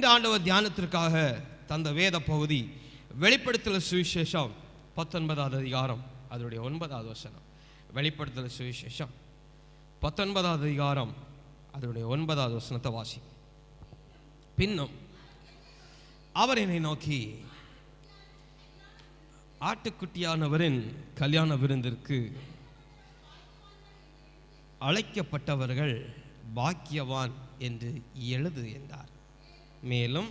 இந்த ஆண்டவர் தியானத்திற்காக தந்த வேத பகுதி வெளிப்படுத்தல் சுவிசேஷம் 19வது அதிகாரம் அதனுடைய 9வது வசனம். வெளிப்படுத்தல் சுவிசேஷம் 19வது அதிகாரம் அதனுடைய 9வது வசனத்தை வாசி. பின்னும் அவர் என்னை நோக்கி, ஆட்டுக்குட்டியானவரின் கல்யாண விருந்திற்கு அழைக்கப்பட்டவர்கள் பாக்கியவான் என்று எழுது என்றார். மேலும்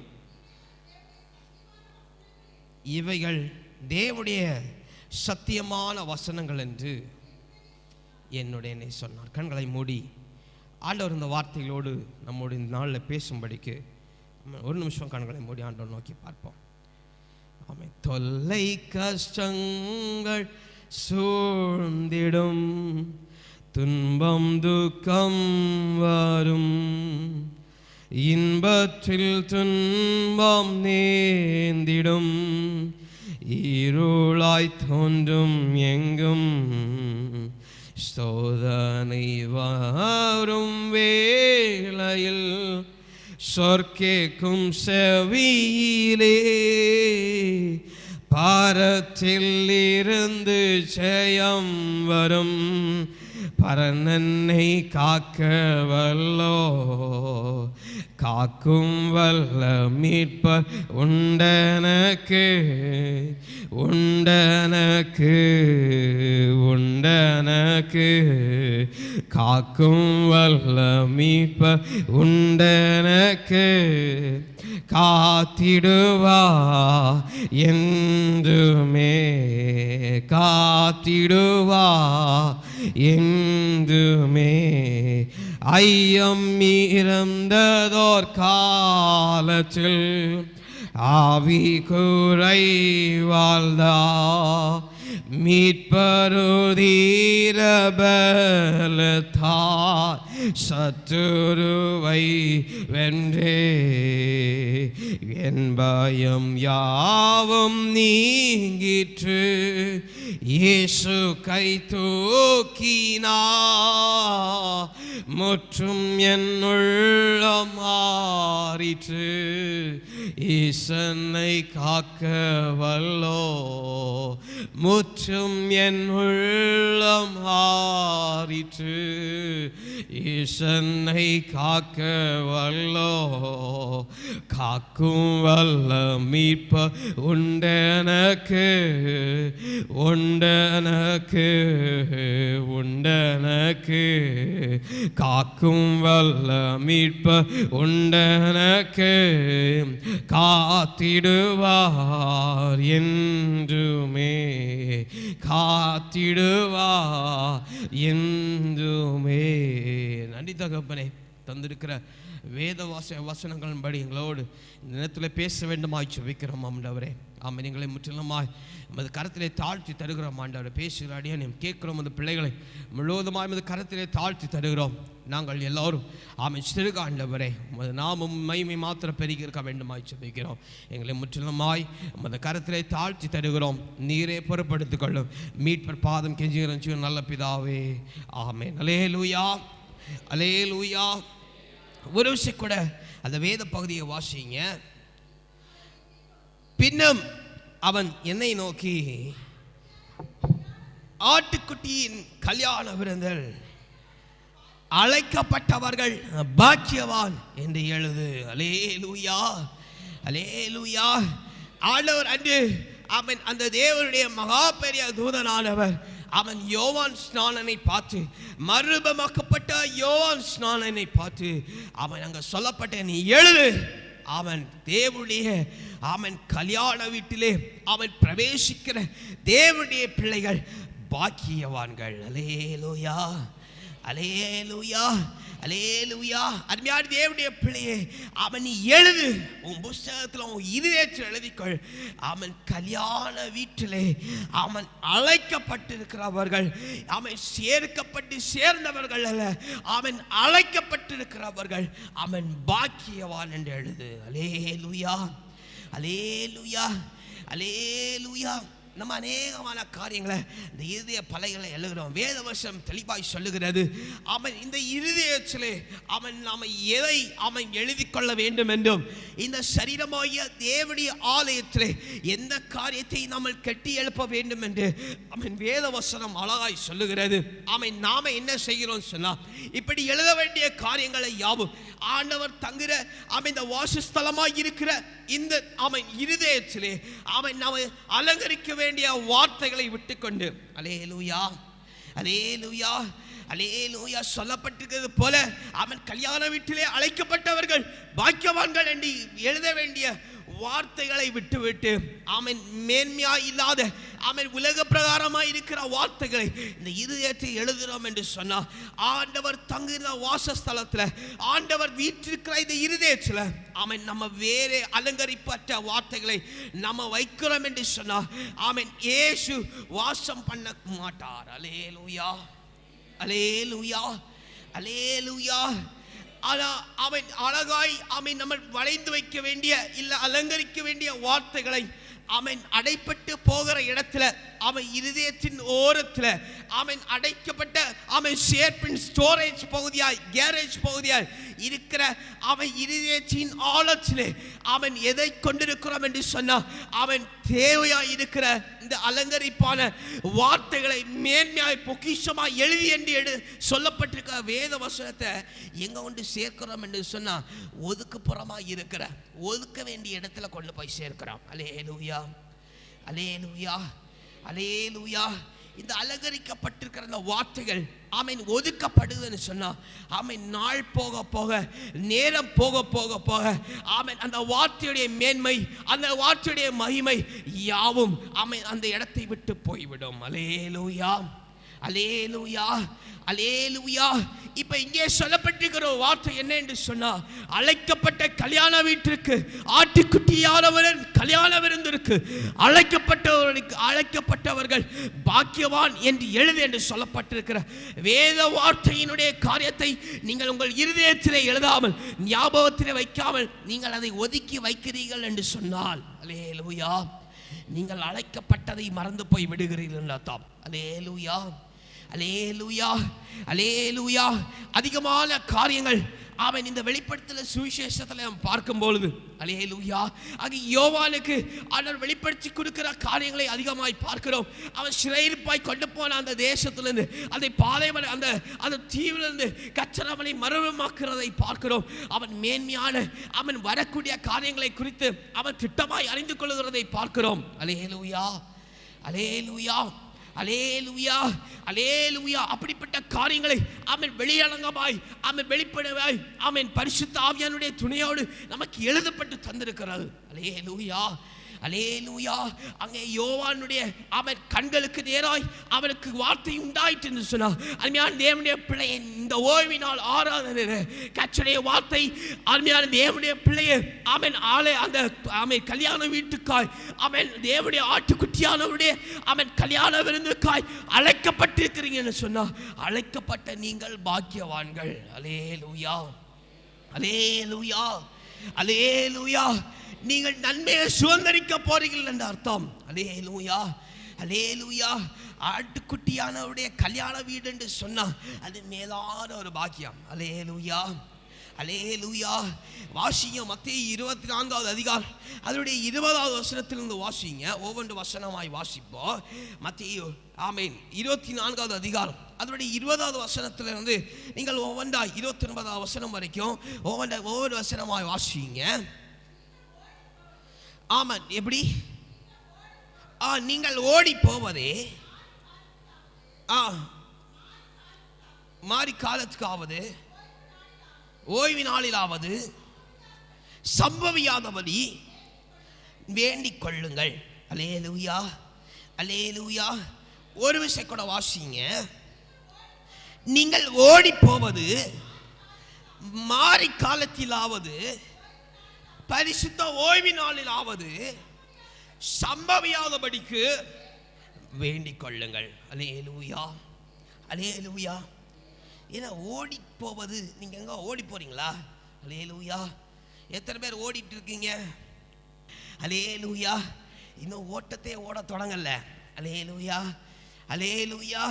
இவைகள் தேவனுடைய சத்தியமான வசனங்கள் என்று என்னுடைய சொன்னார். கண்களை மூடி ஆண்டவர் இந்த வார்த்தைகளோடு நம்முடைய இந்த நாளில் பேசும்படிக்கு ஒரு நிமிஷம் கண்களை மூடி ஆண்டவர் நோக்கி பார்ப்போம். ஆமென். தொல்லை கஷ்டங்கள் சூழ்ந்திடும், துன்பம் துக்கம் வரும், இன்பத்தில் துன்பம் நேர்ந்திடும், இருளாய் தோன்றும் எங்கும் சோதனை வரும் வேளையில் சொற்கேக்கும் செவியிலே பாரத்தில் இருந்து ஜெயம் வரும், பரனன்னை காக்க வல்லோ, காக்கும் வல்ல மீட்பர் உண்டனக்கு, உண்டனக்கு, உண்டனக்கு, காக்கும் வல்ல மீட்பர் உண்டனக்கு, காத்திடுவா என்றுமே, காத்திடுவா என்றுமே. ஐயம் இறந்ததோர் காலத்தில் ஆவி குறை வாழ்ந்தா, மீட்பருதீரபலத்தார் சத்துருவை வென்றே, என் பயம் யாவும் நீங்கிற்று, இயேசு கை தூக்கினா, முற்றும் என் உள்ளம் மாறிற்று, ஈசனை காக்க வல்லோ, முற்றும் என் உள்ளம் மாறிற்று, ஈசனை காக்க வல்லோ, காக்கும் வல்ல மீட்ப உண்டனக்கு, உண்டனக்கு, உண்டனக்கு, காக்கும் வல்ல மீட்ப உண்டனக்கு, காத்திடுவார் என்றுமே, காத்திடுவார் என்றுமே. நன்றி தகப்பனே, தந்திருக்கிற வேத வசனங்களின் படி எங்களோடு இந்த நேரத்தில் பேச வேண்டுமாய் ஜெபிக்கிறோம் ஆண்டவரே. ஆமாம், எங்களை முற்றிலுமாய் நமது கரத்திலே தாழ்த்தி தருகிறோம் ஆண்டவரே. பேசுகிற அடியா நீ கேட்கிறோம், அந்த பிள்ளைகளை முழுவதுமாய் நமது கரத்திலே தாழ்த்தி தருகிறோம். நாங்கள் எல்லோரும் ஆமாம் சிறுக ஆண்டவரே, உமது நாமும் மகிமை மாத்திரம் பெருகி இருக்க வேண்டுமாய் ஜெபிக்கிறோம். எங்களை முற்றிலுமாய் நமது கரத்திலே தாழ்த்தி தருகிறோம். நீரே பொறுப்படுத்திக் கொள்ளும். மீட்பர் பாதம் கெஞ்சுகிறோம் நல்ல பிதாவே, ஆமென். அல்லேலூயா, அல்லேலூயா. ஒரு விஷயம் கூட அந்த வேத பகுதியை வாசிங்க. பின்னும் அவன் என்னை நோக்கி, ஆட்டுக்குட்டியின் கல்யாண விருந்தில் அழைக்கப்பட்டவர்கள் பாக்கியவான் என்று எழுது. அல்லேலூயா, அல்லேலூயா. ஆண்டவர் அன்று அவன் அந்த தேவனுடைய மகா பெரிய தூதனானவர் அவன் யோவான் ஸ்நானனை பார்த்து, மறுரூபமாக்கப்பட்ட யோவான் ஸ்நானனை பார்த்து அவன் அங்கே சொல்லப்பட்ட நீ எழுது, அவன் தேவனுடைய அவன் கல்யாண வீட்டிலே அவன் பிரவேசிக்கிற தேவனுடைய பிள்ளைகள் பாக்கியவான்கள். அல்லேலூயா, அல்லேலூயா, அல்லேலூயா. அருமையான தேவனுடைய பிள்ளையே, அவன் நீ எழுது, உன் புஸ்தகத்தில் உன் இதயத்தில் எழுதிக்கொள். அவன் கல்யாண வீட்டிலே அவன் அழைக்கப்பட்டிருக்கிறவர்கள், அவன் சேர்க்கப்பட்டு சேர்ந்தவர்கள் அல்ல, அவன் அழைக்கப்பட்டிருக்கிறவர்கள், அவன் பாக்கியவான் என்று எழுது. அல்லேலூயா, அல்லேலூயா, அல்லேலூயா. நம்ம அநேகமான காரியங்களை இந்த இருதய பலகைகளை எழுதுகிறோம். வேத வசனம் தெளிவாய் சொல்லுகிறது, அவன் இந்த இருதயத்திலே அவன் நாம் எதை அவன் எழுதி கொள்ள வேண்டும் என்றும், இந்த சரீரமாகிய தேவனுடைய ஆலயத்திலே எந்த காரியத்தை நாம் கட்டி எழுப்ப வேண்டும் என்று அவன் வேத வசனம் அழகாய் சொல்லுகிறது. அவன் நாம என்ன செய்கிறோம் சொன்னா, இப்படி எழுத வேண்டிய காரியங்களை யாவும் ஆண்டவர் தங்குற அவன் இந்த வாசஸ்தலமாய் இருக்கிற இந்த அவன் இருதயத்திலே அவன் நாம் அலங்கரிக்க வேண்டிய வார்த்தைகளை விட்டுக்கொண்டு அல்லேலூயா அல்லேலூயா அல்லேலூயா சொல்லப்பட்டிருக்கிறது போல அவன் கல்யாண வீட்டிலே அழைக்கப்பட்டவர்கள் பாக்கியவான்கள் என்று எழுத வேண்டிய வார்த்தைகளை விட்டுவிட்டு அவன் மேன்மையா இல்லாத அவன் உலக பிரகாரமாய் இருக்கிற வார்த்தைகளை இந்த இருதயத்தை எழுதுகிறோம் என்று சொன்னார். ஆண்டவர் தங்குகிற வாசஸ்தலத்தில், ஆண்டவர் வீற்றிருக்கிற இந்த இருதயத்தில் அவன் நம்ம வேறு அலங்கரிப்பற்ற வார்த்தைகளை நம்ம வைக்கிறோம் என்று சொன்னார். அவன் இயேசு வாசம் பண்ண மாட்டார். அல்லேலூயா அல்லேலூயா அல்லேலூயா. அவன் அழகாய் அவன் நம்ம வளைந்து வைக்க வேண்டிய இல்ல அலங்கரிக்க வேண்டிய வார்த்தைகளை அவன் அடைப்பட்டு போகிற இடத்துல, அவன் இருதயத்தின் ஓரத்தில் அவன் அடைக்கப்பட்ட அவன் ஷேர்பின் ஸ்டோரேஜ் பகுதியாய் கேரேஜ் பகுதியாய் இருக்கிற அவன் இருதயத்தின் ஆழத்திலே அவன் எதை கொண்டிருக்கிறோம் என்று சொன்னால், அவன் தேவையாய் இருக்கிற இந்த அலங்கரிப்பான வார்த்தைகளை மேன்மையாய் பொக்கிஷமாய் எழுதி என்று சொல்லப்பட்டிருக்கிற வேத வசனத்தை எங்க கொண்டு சேர்க்கிறோம் என்று சொன்னால், ஒதுக்குப்புறமாய் இருக்கிற ஒதுக்க வேண்டிய இடத்துல கொண்டு போய் சேர்க்கிறோம். அல்லேலூயா அல்லேலூயா அல்லேலூயா. இந்த அலங்கரிக்கப்பட்டிருக்கிற இந்த வார்த்தைகள் ஆமென் ஒதுக்கப்படுதுன்னு சொன்னா, ஆமென் நாள் போக போக நேரம் போக போக போக ஆமென் அந்த வார்த்தையுடைய மேன்மை அந்த வார்த்தையுடைய மகிமை யாவும் ஆமென் அந்த இடத்தை விட்டு போய்விடும். அல்லேலூயா அல்லேலூயா அல்லேலூயா. இப்ப இங்கே சொல்லப்பட்டிருக்கிற வார்த்தை என்ன என்று சொன்னா, அழைக்கப்பட்ட கல்யாண வீட்டிற்கு ஆட்டுக்குட்டியானவர் கல்யாண விருந்திற்கு அழைக்கப்பட்டவர்கள் பாக்கியவான் என்று எழுது என்று சொல்லப்பட்டிருக்கிற வேத வார்த்தையினுடைய காரியத்தை நீங்கள் உங்கள் இருதயத்திலே எழுதாமல் ஞாபகத்திலே வைக்காமல் நீங்கள் அதை ஒதுக்கி வைக்கிறீர்கள் என்று சொன்னால், அல்லேலூயா, நீங்கள் அழைக்கப்பட்டதை மறந்து போய் விடுகிறீர்கள் அர்த்தம். அல்லேலூயா அல்லேலூயா அல்லேலூயா. அதிகமான காரியங்கள் அவன் இந்த வெளிப்படுத்தல சுவிசேஷத்தில் நாம் பார்க்கும் பொழுது அல்லேலூயா அங்கே யோவானுக்கு அவர் வெளிப்படுத்தி கொடுக்கிற காரியங்களை அதிகமாய் பார்க்கிறோம். அவன் சிறையிருப்பாய் கொண்டு போன அந்த தேசத்திலிருந்து அந்த பாலைவன அந்த தீவிலிருந்து கச்சரவனை மறுமாக்குறதை பார்க்கிறோம். அவன் மேன்மையான அவன் வரக்கூடிய காரியங்களை குறித்து அவன் திட்டமாய் அறிந்து கொள்கிறதை பார்க்கிறோம். அல்லேலூயா அல்லேலூயா அல்லேலூயா அல்லேலூயா. அப்படிப்பட்ட காரியங்களை அவன் வெளியரங்கமாய் அவன் வெளிப்படவாய் அவன் பரிசுத்த ஆவியானுடைய துணையோடு நமக்கு எழுதப்பட்டு தந்திருக்கிறது. அல்லேலூயா அல்லேலூயா. அங்கே யோவானுடைய அவன் கண்களுக்கு நேராய் அவனுக்கு வார்த்தை உண்டாயிற்று என்று சொன்னார். அருமையான தேவனுடைய பிள்ளையை இந்த ஓய்வினால் ஆராதனை கர்த்தருடைய வார்த்தை அருமையான தேவனுடைய பிள்ளையை அவன் ஆளை அந்த அவன் கல்யாண வீட்டுக்காய் அவன் தேவனுடைய ஆட்டுக்குட்டியானவருடைய அவன் கல்யாண விருந்துக்காய் அழைக்கப்பட்டிருக்கிறீங்கன்னு சொன்னார். அழைக்கப்பட்ட நீங்கள் பாக்கியவான்கள். அல்லேலூயா அல்லேலூயா அல்லேலூயா. நீங்கள் நன்மையை சுதந்திரிக்க போறீர்கள் என்ற அர்த்தம். அல்லேலூயா அல்லேலூயா. ஆட்டுக்குட்டியானவருடைய கல்யாண வீடு என்று சொன்னா அது மேலான ஒரு பாக்கியம். அல்லேலூயா அல்லேலூயா. வாசிங்க மத்தேயு 24வது அதிகாரம் அதனுடைய 20வது வசனத்திலிருந்து வாசிங்க. ஒவ்வொன்று வசனமாய் வாசிப்போம். மத்தேயு ஆமென் 24வது அதிகாரம் அதனுடைய 20வது வசனத்திலிருந்து நீங்கள் ஒவ்வொன்றா 29வது வசனம் வரைக்கும் ஒவ்வொரு வசனமாய் வாசிங்க. ஆமாம், எப்படி நீங்கள் ஓடி போவதே மாறி காலத்துக்காவது ஓய்வு நாளிலாவது சம்பவியாதபடி வேண்டிக் கொள்ளுங்கள். அல்லேலூயா அல்லேலூயா. ஒரு விஷயம் கூட வாசிங்க. நீங்கள் ஓடி போவது மாறி காலத்திலாவது பரிசுத்த ஓய்வு நாளிலாவது சம்பவியாதபடிக்கு வேண்டிக் கொள்ளுங்கள். அல்லேலூயா அல்லேலூயா. ஏன்னா ஓடி போவது, நீங்க எங்க ஓடி போறீங்களா? அல்லேலூயா. எத்தனை பேர் ஓடிட்டு இருக்கீங்க? அல்லேலூயா. இன்னும் ஓட்டத்தை ஓட தொடங்கல. அல்லேலூயா, அல்லேலூயா.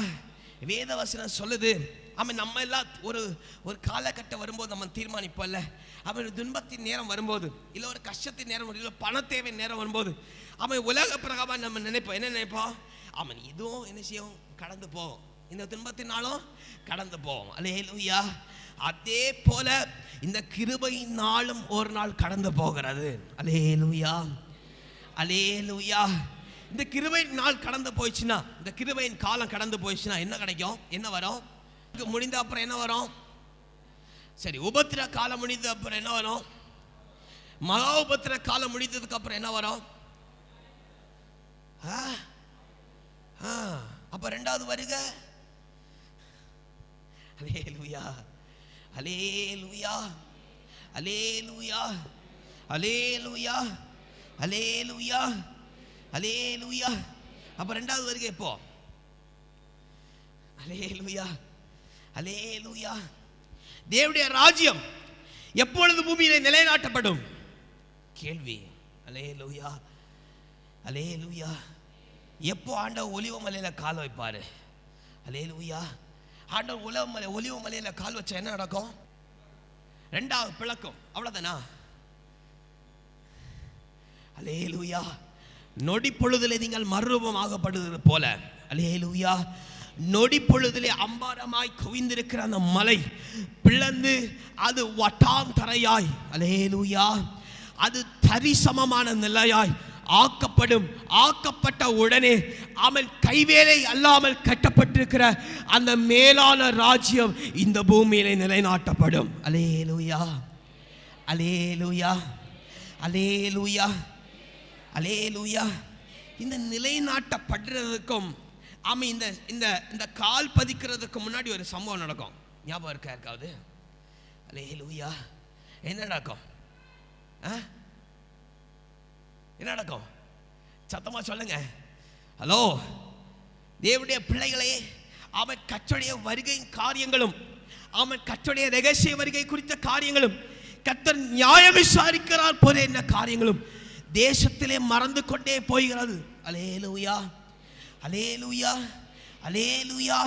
வேதவசனம் சொல்லுது. அவன் நம்ம எல்லாம் ஒரு காலகட்டம் வரும்போது நம்ம தீர்மானிப்போம்ல, அவன் துன்பத்தின் நேரம் வரும்போது, இல்லை ஒரு கஷ்டத்தின் நேரம் வரும்போது, இல்லை பண தேவை நேரம் வரும்போது, அவன் உலக பிரகாரம் நம்ம நினைப்போம். என்ன நினைப்போம்? அவன் இதுவும் என்ன செய்யும்? கடந்து போவோம். இந்த துன்பத்தினாலும் கடந்து போவோம். அல்லேலூயா. அதே போல இந்த கிருபை நாளும் ஒரு நாள் கடந்து போகிறது. அல்லேலூயா, அல்லேலூயா. இந்த கிருபை நாள் கடந்து போயிடுச்சுன்னா, இந்த கிருபையின் காலம் கடந்து போயிடுச்சுன்னா என்ன கிடைக்கும்? என்ன வரும்? முடிந்த அப்புறம் என்ன வரும்? சரி, உபத்திர காலம் முடிந்த அப்புறம் என்ன வரும்? மகா உபத்திர காலம் முடிந்ததுக்கு அப்புறம் என்ன வரும்? அப்ப இரண்டாவது வருக. அல்லேலூயா, அல்லேலூயா, அல்லேலூயா, அல்லேலூயா, அல்லேலூயா, அல்லேலூயா. அப்ப இரண்டாவது வருகை எப்போ? அல்லேலூயா, அல்லேலூயா. தேவனுடைய ராஜ்யம் எப்பொழுது பூமியிலே நிலைநாட்டப்படும்? கேள்வி. அல்லேலூயா, அல்லேலூயா. எப்போ ஆண்டவர் ஒலிவ மலையில கால் வைப்பாரு? அல்லேலூயா. ஆண்டவர் ஒலிவ மலையில கால் வச்சா என்ன நடக்கும்? ரெண்டாவது பிளக்கும். அவ்வளவுதானா? அல்லேலூயா. நொடி பொழுதிலே நீங்கள் மறுரூபமாகப்படுவது போல, அல்லேலூயா, நொடி பொழுதிலே அம்பாரமாய் குவிந்திருக்கிற அந்த மலை பிளந்து அது வட்டாம் தரையாய், அல்லேலூயா, அது தரிசமமான நிலையாய் ஆக்கப்படும். ஆக்கப்பட்ட உடனே அவன் கைவேலை அல்லாமல் கட்டப்பட்டிருக்கிற அந்த மேலான ராஜ்யம் இந்த பூமியிலே நிலைநாட்டப்படும். அல்லேலூயா, அல்லேலூயா, அல்லேலூயா, அல்லேலூயா. இந்த நிலைநாட்டப்படுறதுக்கும் ஆமா, இந்த இந்த இந்த கால் பதிக்கிறதுக்கு முன்னாடி ஒரு சம்பவம் நடக்கும். ஞாபகம் இருக்கா இருக்காது? அல்லேலூயா. என்ன நடக்கும்? என்ன நடக்கும்? சத்தமா சொல்லுங்க. ஹலோ, தேவனுடைய பிள்ளைகளே, அவன் கர்த்தருடைய வருகையின் காரியங்களும், அவன் கர்த்தருடைய ரகசிய வருகை குறித்த காரியங்களும், கர்த்தர் நியாயம் விசாரிக்கிறார் போல என்ன காரியங்களும் தேசத்திலே மறந்து கொண்டே போகிறது. அல்லேலூயா, அல்லேலூயா, அல்லேலூயா,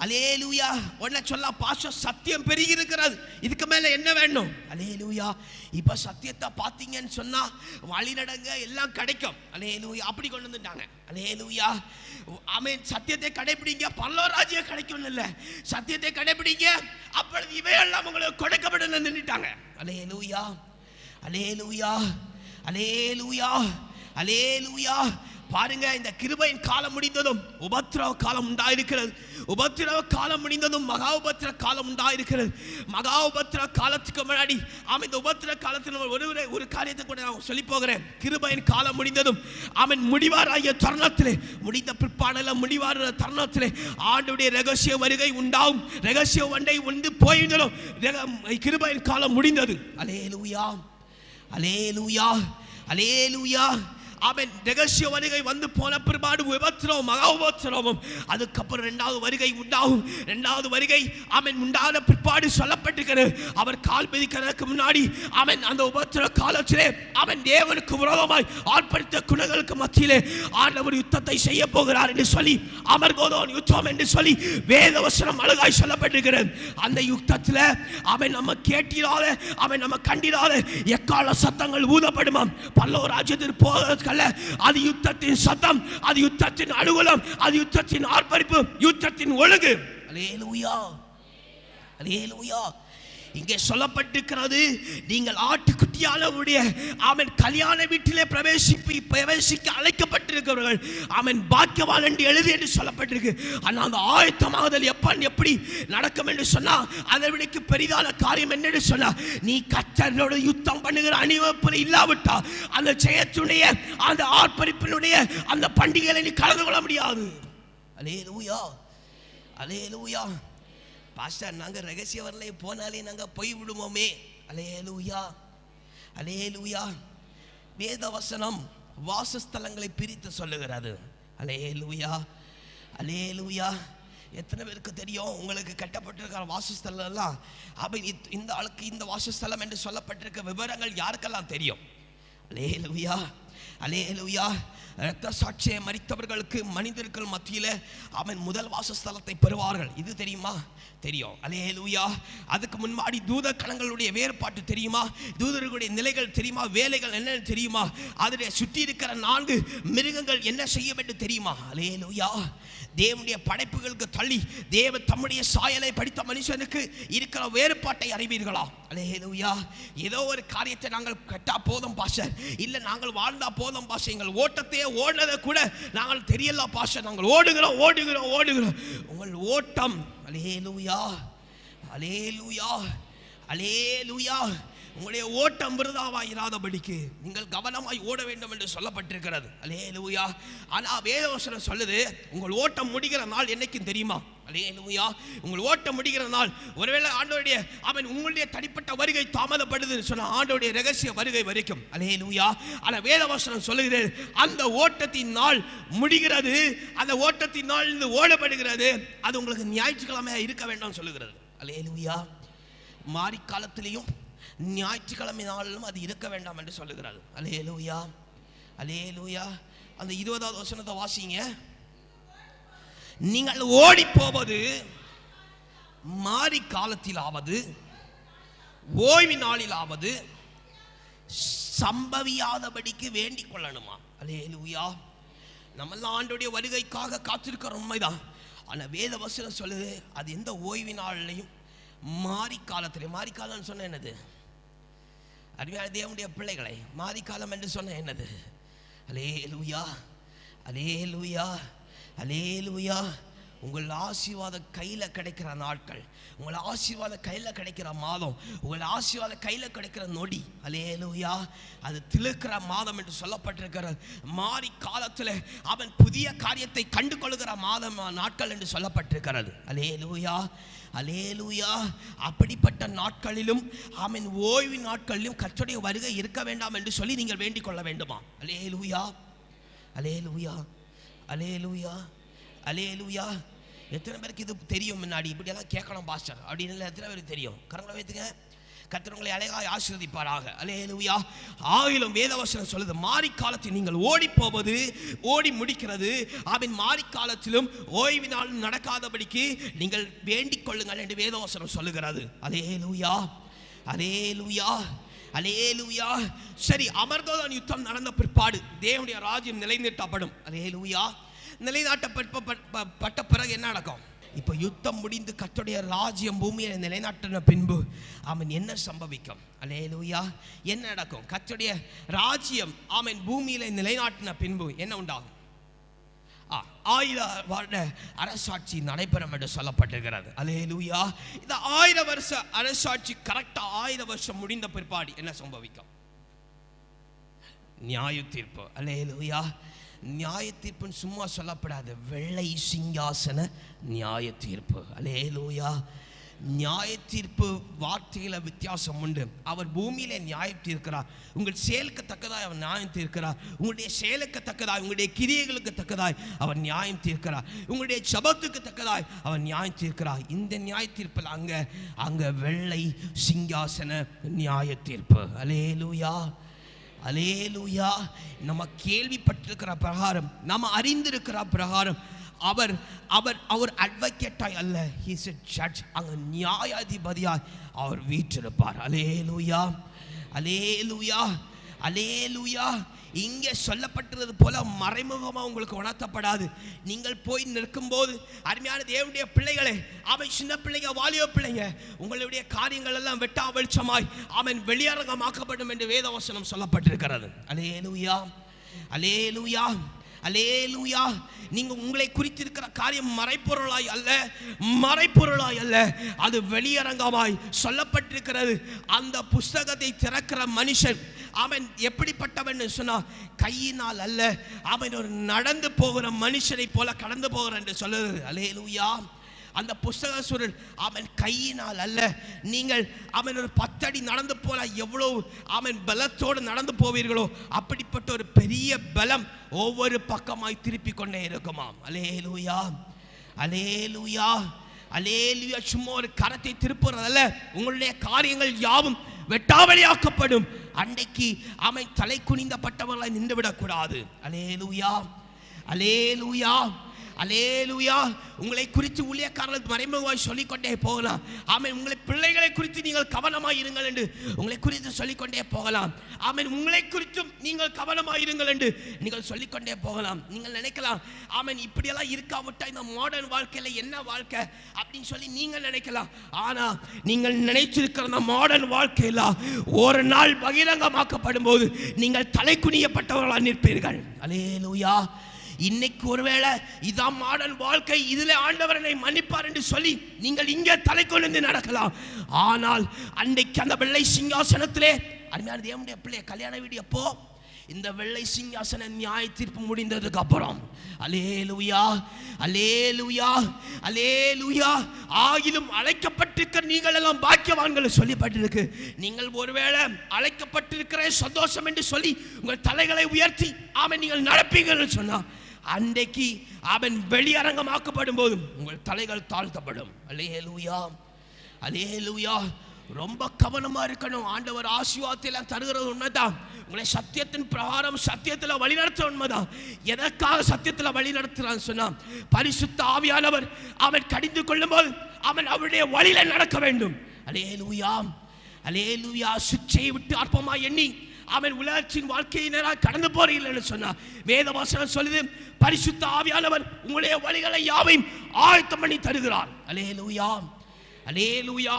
அல்லேலூயா. உடனே சொல்லலாம், பாஸ்டர் சத்தியம் பெருகி இருக்கிறது, இதுக்கு மேல என்ன வேணும்? அல்லேலூயா. இப்ப சத்தியத்தை பார்த்தீங்கன்னு சொன்னா வழி நடங்க எல்லாம் கிடைக்கும். அல்லேலூயா. அப்படி கொண்டு வந்துட்டாங்க. அல்லேலூயா. ஆமென். சத்தியத்தை கடைபிடிங்க, பரலோகராஜ்யம் கிடைக்கும். இல்ல, சத்தியத்தை கடைபிடிங்க, அப்பொழுது இவையெல்லாம் உங்களுக்கு கொடுக்கப்படும் நின்னுட்டாங்க. அல்லேலூயா, அல்லேலூயா, அல்லேலூயா, அல்லேலூயா. பாருங்க, இந்த கிருபையின் காலம் முடிந்ததும் உபத்திரவ காலம் உண்டாயிருக்கிறது. உபத்திரவ காலம் முடிந்ததும் மகா உபத்திர காலம் உண்டாயிருக்கிறது. மகா உபத்திர காலத்துக்கு முன்னாடி இந்த உபத்திர காலத்தில் ஒரு காரியத்தை கூட நான் சொல்லி போகிறேன். கிருபையின் காலம் முடிந்ததும் அவன் முடிவாராகிய தருணத்திலே, முடிந்த பிற்பாடல முடிவார தருணத்திலே ஆண்டுடைய ரகசிய வருகை உண்டாகும். ரகசிய வண்டை உண்டு போயிருந்ததும் கிருபையின் காலம் முடிந்தது. அல்லேலூயா, அல்லேலூயா, அல்லேலூயா. அவன் ரகசிய வருகை வந்து போன பிற்பாடு உபத்திரவம், மகா உபத்திரவம், அதுக்கப்புறம் இரண்டாவது வருகை உண்டாகும். இரண்டாவது வருகை அவன் உண்டான பிற்பாடு சொல்லப்பட்டிருக்கிறது. அவர் கால் மிதிக்கிறதுக்கு முன்னாடி அவன் அந்த உபத்திர காலத்திலே அவன் தேவனுக்கு விரோதமாய் ஆர்ப்பரித்த குணங்களுக்கு மத்தியிலே ஆண்டவர் யுத்தத்தை செய்ய போகிறார் என்று சொல்லி, அமர்கோதோன் யுத்தம் என்று சொல்லி வேதவசனம் அழகாய் சொல்லப்பட்டிருக்கிறது. அந்த யுத்தத்தில் அவன் நம்ம கேட்டிராத, அவன் நம்ம கண்டிராத எக்கால சத்தங்கள் ஊதப்படுமாம். பல்லவ ராஜ்யத்தில் போவதற்கு அது யுத்தத்தின் சத்தம், அது யுத்தத்தின் அனுகூலம், அது யுத்தத்தின் ஆர்ப்பரிப்பு, யுத்தத்தின் ஒழுங்கு. அல்லேலூயா, அல்லேலூயா. இங்கே சொல்லப்பட்டிருக்கிறது, நீங்கள் ஆட்டுக்குட்டியானவருடைய அவன் கல்யாண வீட்டிலே பிரவேசிக்க அழைக்கப்பட்டிருக்கிறவர்கள் அவன் பாக்கியவான் என்று எழுதி என்று சொல்லப்பட்டிருக்கு. ஆனால் அந்த ஆயத்தமாகுதல் எப்படி நடக்கும் என்று சொன்னா, அதை விட பெரிதான காரியம் என்னன்னு சொன்னா, நீ கர்த்தரோடு யுத்தம் பண்ணுகிற அணிவகுப்பில் இல்லாவிட்டா அந்த ஜெயத்துடைய அந்த ஆர்ப்பரிப்பினுடைய அந்த பண்டிகைகளை நீ கலந்து கொள்ள முடியாது. அல்லேலூயா, அல்லேலூயா. பாஸ்டர், நாங்கள் ரகசிய வரலை போனாலே நாங்கள் போய் விடுவோமே. அல்லேலூயா, அல்லேலூயா. வேதவசனம் வாசஸ்தலங்களை பிரித்து சொல்லுகிறது. அல்லேலூயா, அல்லேலூயா. எத்தனை பேருக்கு தெரியும் உங்களுக்கு கட்டப்பட்டிருக்கிற வாசஸ்தலம் எல்லாம்? அவன் இந்த ஆளுக்கு இந்த வாசஸ்தலம் என்று சொல்லப்பட்டிருக்க விவரங்கள் யாருக்கெல்லாம் தெரியும்? அல்லேலூயா. அல்லேலூயா. இரத்த சாட்சியை மரித்தவர்களுக்கு மனிதர்கள் மத்தியில் அவன் முதல் வாசஸ்தலத்தை பெறுவார்கள். இது தெரியுமா? தெரியும். அல்லேலூயா. அதுக்கு முன்னாடி தூத கணங்களுடைய வேறுபாட்டு தெரியுமா? தூதர்களுடைய நிலைகள் தெரியுமா? வேலைகள் என்னன்னு தெரியுமா? அதிலே சுற்றி இருக்கிற 4 மிருகங்கள் என்ன செய்ய வேண்டும் தெரியுமா? அல்லேலூயா. தேவனுடைய படைப்புகளுக்கு தள்ளி தேவ தம்முடைய சாயலை படித்த மனுஷனுக்கு இருக்கிற வேறுபாட்டை அறிவீர்களா? அல்லேலூயா. ஏதோ ஒரு காரியத்தை நாங்கள் கட்டா போதும் பாஸ்டர், இல்லை நாங்கள் வாழ்ந்தா போதும் பாஸ்டர், எங்கள் ஓட்டத்தையே ஓடுனதை கூட நாங்கள் தெரியல பாஸ்டர், நாங்கள் ஓடுகிறோம் ஓடுகிறோம் ஓடுகிறோம். உங்கள் ஓட்டம் அல்லேலூயா அல்லேலூயா அல்லேலூயா, உங்களுடைய ஓட்டம் விருதாவாய் இராதபடிக்கு நீங்கள் கவனமாய் ஓட வேண்டும் என்று சொல்லப்பட்டிருக்கிறது. அல்லேலூயா. ஆனால் வேதவசனம் சொல்லுது, உங்கள் ஓட்டம் முடிகிற நாள் என்னைக்கும் தெரியுமா? அல்லேலூயா. உங்கள் ஓட்டம் முடிகிற நாள், ஒருவேளை ஆண்டவருடைய அவன் உங்களுடைய தனிப்பட்ட வருகை தாமதப்படுதுன்னு சொன்ன ஆண்டவருடைய ரகசிய வருகை வரைக்கும். அல்லேலூயா. ஆனால் வேதவசனம் சொல்லுகிறது, அந்த ஓட்டத்தின் நாள் முடிகிறது, அந்த ஓட்டத்தின் நாள் ஓடப்படுகிறது, அது உங்களுக்கு ஞாயிற்றுக்கிழமையாக இருக்க வேண்டும் சொல்லுகிறது. அல்லேலூயா. மாறி காலத்திலையும் ஞாயிற்றுக்கிழமை நாளிலும் அது இருக்க வேண்டாம் என்று சொல்லுகிறார். அல்லேலூயா அல்லேலூயா. அந்த 20வது வசனத்தை வாசிங்க. நீங்கள் ஓடி போவது மாறி காலத்திலாவது ஓய்வு நாளிலாவது சம்பவியாதபடிக்கு வேண்டிக் கொள்ளணுமா? அல்லேலூயா. நம்மெல்லாம் ஆண்டோடைய வருகைக்காக காத்திருக்கிற உண்மைதான். ஆனால் வேத வசனம் சொல்லுது, அது எந்த ஓய்வு நாளிலையும் மாறி காலத்திலே. மாறி காலம்னு சொன்ன என்னது? அருமையான தேவனுடைய பிள்ளைகளை, மாறி காலம் என்று சொன்ன என்னது? அல்லேலூயா அல்லேலூயா அல்லேலூயா. உங்கள் ஆசீர்வாதம் கையில் கிடைக்கிற நாட்கள், உங்கள் ஆசீர்வாதம் கையில் கிடைக்கிற மாதம், உங்கள் ஆசீர்வாதம் கையில் கிடைக்கிற நொடி, அல்லேலூயா, அது திழுக்கிற மாதம் என்று சொல்லப்பட்டிருக்கிறது. மாறி காலத்தில் அவன் புதிய காரியத்தை கண்டு கொள்ளுகிற மாதம் நாட்கள் என்று சொல்லப்பட்டிருக்கிறது. அல்லேலூயா அல்லேலூயா. அப்படிப்பட்ட நாட்களிலும் அவன் ஓய்வு நாட்களிலும் கர்த்தருடைய வருகை இருக்க வேண்டாம் என்று சொல்லி நீங்கள் வேண்டிக் கொள்ள வேண்டுமா? அல்லேலூயா அல்லேலூயா அல்லேலூயா அல்லேலூயா. எத்தனை பேருக்கு இது தெரியும்? முன்னாடி இப்படியெல்லாம் கேட்கணும் பாஸ்டர் அப்படின்னு எத்தனை பேருக்கு தெரியும்? கரங்களை வைத்துங்க. கர்த்தர் உங்களை அழகாய் ஆசீர்வதிப்பாராக. அல்லேலூயா. ஆகிலும் வேதவசனம் சொல்லுது, மாறி காலத்தில் நீங்கள் ஓடி போவது ஓடி முடிக்கிறது, அவன் மாறி காலத்திலும் ஓய்வினாலும் நடக்காதபடிக்கு நீங்கள் வேண்டிக் கொள்ளுங்கள் என்று வேதவசனம் சொல்லுகிறது. அல்லேலூயா அல்லேலூயா அல்லேலூயா. சரி, அமர்தோதான் யுத்தம் நடந்த பிற்பாடு தேவனுடைய ராஜ்யம் நிலைநிறுத்தப்படும். அல்லேலூயா. நிலைநாட்டப்பட்ட பிறகு என்ன நடக்கும்? இப்போ யுத்தம் முடிந்து கர்த்தருடைய ராஜ்யம் பூமியை நிலைநாட்டின பின்பு அவன் என்ன சம்பவிக்கும்? அல்லேலூயா. என்ன நடக்கும்? கர்த்தருடைய ராஜ்யம் அவன் பூமியில நிலைநாட்டின பின்பு என்ன உண்டாகும்? 1000 வருட அரசாட்சி நடைபெறும் என்று சொல்லப்பட்டிருக்கிறது. அல்லேலூயா. இந்த 1000 வருஷ அரசாட்சி கரெக்டா 1000 வருஷம் முடிந்த பிற்பாடு என்ன சம்பவிக்கும்? நியாய தீர்ப்பு. அல்லேலூயா. நியாய தீர்ப்புன்னு சும்மா சொல்லப்படாது, வெள்ளை சிங்காசன நியாய தீர்ப்பு. அல்லேலூயா. நியாய தீர்ப்பு வார்த்தையில வித்தியாசம் உண்டு. அவர் பூமியில நியாயம் தீர்க்கிறார். உங்கள் செயலுக்கு தக்கதாய் அவர் நியாயம் தீர்க்கிறார். உங்களுடைய செயலுக்கு தக்கதாய், உங்களுடைய கிரியைகளுக்கு தக்கதாய் அவர் நியாயம் தீர்க்கிறார். உங்களுடைய ஜபத்துக்கு தக்கதாய் அவர் நியாயம் தீர்க்கிறார். இந்த நியாய தீர்ப்பில் அங்க வெள்ளை சிங்காசன நியாய தீர்ப்பு. அல்லேலூயா அல்லேலூயா. நம்ம கேள்விப்பட்டிருக்கிற பிரகாரம், நம்ம அறிந்திருக்கிற பிரகாரம் அவர் அவர் அவர் அட்வொகேட்டாய் அல்ல, he is a judge. அங்க நியாயாதிபதியாய் அவர் வீற்றிருப்பார். அல்லேலூயா அல்லேலூயா அல்லேலூயா. இங்கே சொல்லப்பட்டது போல மறைமுகமாக உங்களுக்கு உணர்த்தப்படாது. நீங்கள் போய் நிற்கும்போது அருமையான தேவனுடைய பிள்ளைகளே, அவன் சின்ன பிள்ளைங்க, வாலிப பிள்ளைங்க, உங்களுடைய காரியங்கள் எல்லாம் வெட்டா வெளிச்சமாய் அவன் வெளியரங்கமாக்கப்படும் என்று வேதவசனம் சொல்லப்பட்டிருக்கிறது. அல்லேலூயா அல்லேலூயா அல்லேலூயா. நீங்க உங்களை குறித்திருக்கிற காரியம் மறைப்பொருளாய் அல்ல, அது வெளியரங்கமாய் சொல்லப்பட்டிருக்கிறது. அந்த புஸ்தகத்தை திறக்கிற மனுஷன் அவன் எப்படிப்பட்டவன் சொன்னா, கையினால் அல்ல, அவன் ஒரு நடந்து போகிற மனுஷனை போல கடந்து போகிற என்று சொல்லுது. அல்லேலூயா. அந்த புஸ்தக சுருள் அவன் கையினால் அல்ல. நீங்கள் அவன் ஒரு 10 அடி நடந்து போல எவ்வளவு அவன் பலத்தோடு நடந்து போவீர்களோ அப்படிப்பட்ட ஒரு பெரிய பலம் ஒவ்வொரு பக்கமாய் திருப்பி கொண்டே இருக்குமாம். அல்லேலூயா அல்லேலூயா அல்லேலூயா. சும்மா ஒரு கரத்தை திருப்புறதல்ல, உங்களுடைய காரியங்கள் யாவும் வெட்டாவளியாக்கப்படும். அன்றைக்கு ஆமென் தலை குனிந்தப்பட்டவர்களாய் நின்று விடக்கூடாது. அல்லேலூயா, அல்லேலூயா, அல்லேலூயா. உங்களை குறித்து ஊழியக்காரர்கள் மறைமுகமாய் சொல்லிக்கொண்டே போகலாம். ஆமென். உங்களை பிள்ளைகளை குறித்து நீங்கள் கவனமாய் இருங்கள் என்று உங்களை குறித்து சொல்லிக்கொண்டே போகலாம். ஆமென். உங்களை குறித்தும் நீங்கள் கவனமாய் இருங்கள் என்று நீங்கள் சொல்லிக்கொண்டே போகலாம். நீங்கள் நினைக்கலாம், ஆமென், இப்படியெல்லாம் இருக்காவிட்டா இந்த மாடர்ன் வாழ்க்கையில் என்ன வாழ்க்கை அப்படின்னு சொல்லி நீங்கள் நினைக்கலாம். ஆனால் நீங்கள் நினைச்சிருக்கிற அந்த மாடர்ன் வாழ்க்கையில் ஒரு நாள் பகிரங்கமாக்கப்படும் போது நீங்கள் தலை குனியப்பட்டவர்களாக நிற்பீர்கள். அல்லேலூயா. இன்னைக்கு ஒருவேளை இதான் மாடர்ன் வாழ்க்கை, இதில் ஆண்டவர் என்னை மன்னிப்பார் என்று சொல்லி நீங்கள் இங்கே தலை கொண்டு நடக்கலாம். ஆனால் அன்றைக்கு அந்த வெள்ளை சிங்காசனத்திலே, அருமையான தேவனுடைய பிள்ளை, கல்யாண வீடு எப்போ? இந்த வெள்ளை சிங்காசன நியாய தீர்ப்பு முடிந்ததுக்கு அப்புறம். அல்லேலூயா, அல்லேலூயா, அல்லேலூயா. ஆகிலும் அழைக்கப்பட்டிருக்கிற நீங்கள் எல்லாம் பாக்கியவான்கள் சொல்லப்பட்டிருக்கு. நீங்கள் ஒருவேளை அழைக்கப்பட்டிருக்கிற சந்தோஷம் என்று சொல்லி உங்கள் தலைகளை உயர்த்தி ஆமென் நீங்கள் நடப்பீங்கன்னு சொன்னா, அன்றைக்கு அவன் வெளியரங்கமாக்கப்படும் போதும் உங்கள் தலைகள் தாழ்த்தப்படும். அல்லேலூயா, அல்லேலூயா. ரொம்ப கவனமா இருக்கணும். ஆண்டவர் ஆசீர்வாதத்தை தருகிறது உண்மைதான். உங்களை சத்தியத்தின் பிரகாரம் சத்தியத்தில் வழிநடத்த உண்மைதான். எதற்காக சத்தியத்தில் வழி நடத்துறான்னு சொன்னா, பரிசுத்த ஆவியானவர் அவன் கடிந்து கொள்ளும் போது அவன் அவருடைய வழியில நடக்க வேண்டும். அல்லேலூயா, அல்லேலூயா. சிச்சையை விட்டு அற்பமா எண்ணி அவன் உலகத்தின் வாழ்க்கையினராக கடந்து போறீங்கன்னு சொன்னா, வேத வசனம் சொல்லுது, பரிசுத்த ஆவியானவர் உங்களுடைய வழிகளை யாவையும் ஆயத்தம் பண்ணி தருகிறார். அல்லேலூயா, அல்லேலூயா.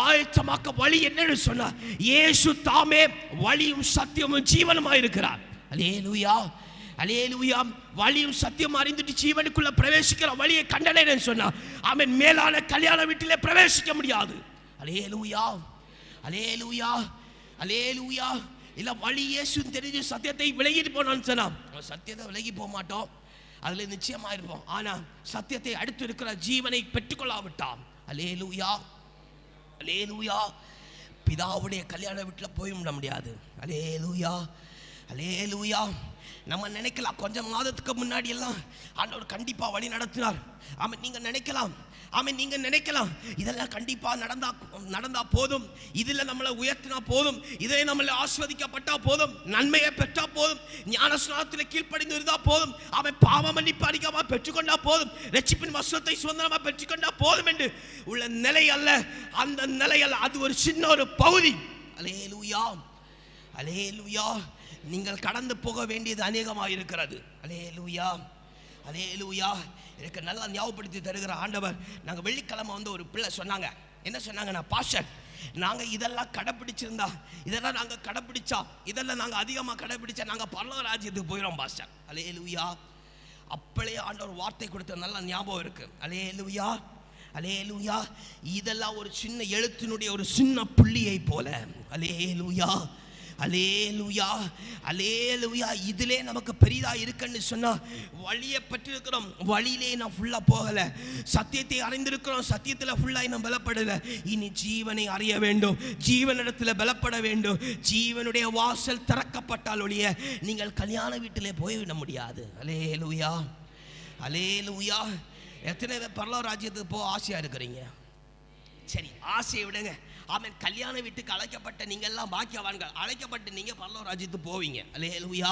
ஆயத்தமாக்க வழி என்னன்னு சொன்னா, இயேசு தாமே வழியும் சத்தியமும் ஜீவனுமா இருக்கிறார். அல்லேலூயா, அல்லேலூயா. வழியும் சத்தியம் அறிந்துட்டு ஜீவனுக்குள்ள பிரவேசிக்கிற வழியை கண்டனேன்னு சொன்னா, அவன் மேலான கல்யாண வீட்டிலே பிரவேசிக்க முடியாது. அல்லேலூயா, அல்லேலூயா, அல்லேலூயா. இல்ல வழி இயேசு தெரிஞ்சு சத்தியத்தை விலகிட்டு போனான்னு சொன்னா, சத்தியத்தை விலகி போக மாட்டோம், அதுல நிச்சயமா இருப்போம். ஆனா சத்தியத்தை அடுத்து இருக்கிற ஜீவனை பெற்றுக்கொள்ளாவிட்டான். அல்லேலூயா, அல்லேலூயா. பிதாவுடைய கல்யாண வீட்டில் போய் விட முடியாது. அல்லேலூயா, அல்லேலூயா. நம்ம நினைக்கலாம் கொஞ்சம் மாதத்துக்கு முன்னாடி எல்லாம் ஆண்டவர் கண்டிப்பா வழி நடத்தினார். ஆமாம், நீங்க நினைக்கலாம், ஆமாம், நீங்க நினைக்கலாம் இதெல்லாம் கண்டிப்பா நடந்தா போதும், இதில் நம்மளை உயர்த்தினா போதும், இதை நம்மளை ஆஸ்வதிக்கப்பட்டா போதும், நன்மையை பெற்றா போதும், ஞானஸ்நானத்தில் கீழ்ப்படிந்து இருந்தா போதும், அவன் பாவ மன்னிப்பு அதிகமாக பெற்றுக்கொண்டா போதும், ரட்சிப்பின் வசனத்தை சுதந்திரமாக பெற்றுக்கொண்டா போதும் என்று உள்ள நிலை அல்ல. அந்த நிலை அல்ல, அது ஒரு சின்ன ஒரு பகுதி. அல்லேலூயா, அல்லேலூயா. நீங்கள் கடந்து போக வேண்டியது அநேகமாக இருக்கிறது. அல்லேலூயா, அல்லேலூயா. எனக்கு நல்லா ஞாபகப்படுத்தி தருகிற ஆண்டவர், நாங்கள் வெள்ளிக்கிழமை வந்து ஒரு பிள்ளை சொன்னாங்க. என்ன சொன்னாங்கன்னா, பாஸ்டர், நாங்கள் இதெல்லாம் கடைப்பிடிச்சிருந்தா, இதெல்லாம் நாங்கள் கடைப்பிடிச்சா, இதெல்லாம் நாங்கள் அதிகமாக கடைப்பிடிச்சா நாங்கள் பரலோக ராஜ்யத்துக்கு போயிடும் பாஸ்டர். அல்லேலூயா. அப்பளே ஆண்டவர் வார்த்தை கொடுத்த நல்லா ஞாபகம் இருக்கு. அல்லேலூயா, அல்லேலூயா. இதெல்லாம் ஒரு சின்ன எழுத்தினுடைய ஒரு சின்ன புள்ளியை போல. அல்லேலூயா, அல்லேலூயா, அல்லேலூயா. இதிலே நமக்கு பெரிதா இருக்குன்னு சொன்னா, வழியை பற்றிருக்கிறோம், வழியிலே நான் ஃபுல்லா போகல, சத்தியத்தை அறிந்திருக்கிறோம், சத்தியத்தில் ஃபுல்லா இன்னும் பலப்படல. இனி ஜீவனை அறிய வேண்டும், ஜீவனிடத்தில் பலப்பட வேண்டும். ஜீவனுடைய வாசல் திறக்கப்பட்டால் ஒழிய நீங்கள் கல்யாண வீட்டிலே போய்விட முடியாது. அல்லேலூயா, அல்லேலூயா. எத்தனை பேர் பரலோக ராஜ்யத்துக்கு போக ஆசையா இருக்கிறீங்க? சரி, ஆசையை விடுங்க. ஆமென். கல்யாண வீட்டுக்கு அழைக்கப்பட்ட நீங்க எல்லாம் பாக்கியவான்கள். அழைக்கப்பட்டு நீங்க பரலோக ராஜ்யத்துக்கு போவீங்க. அல்லேலூயா,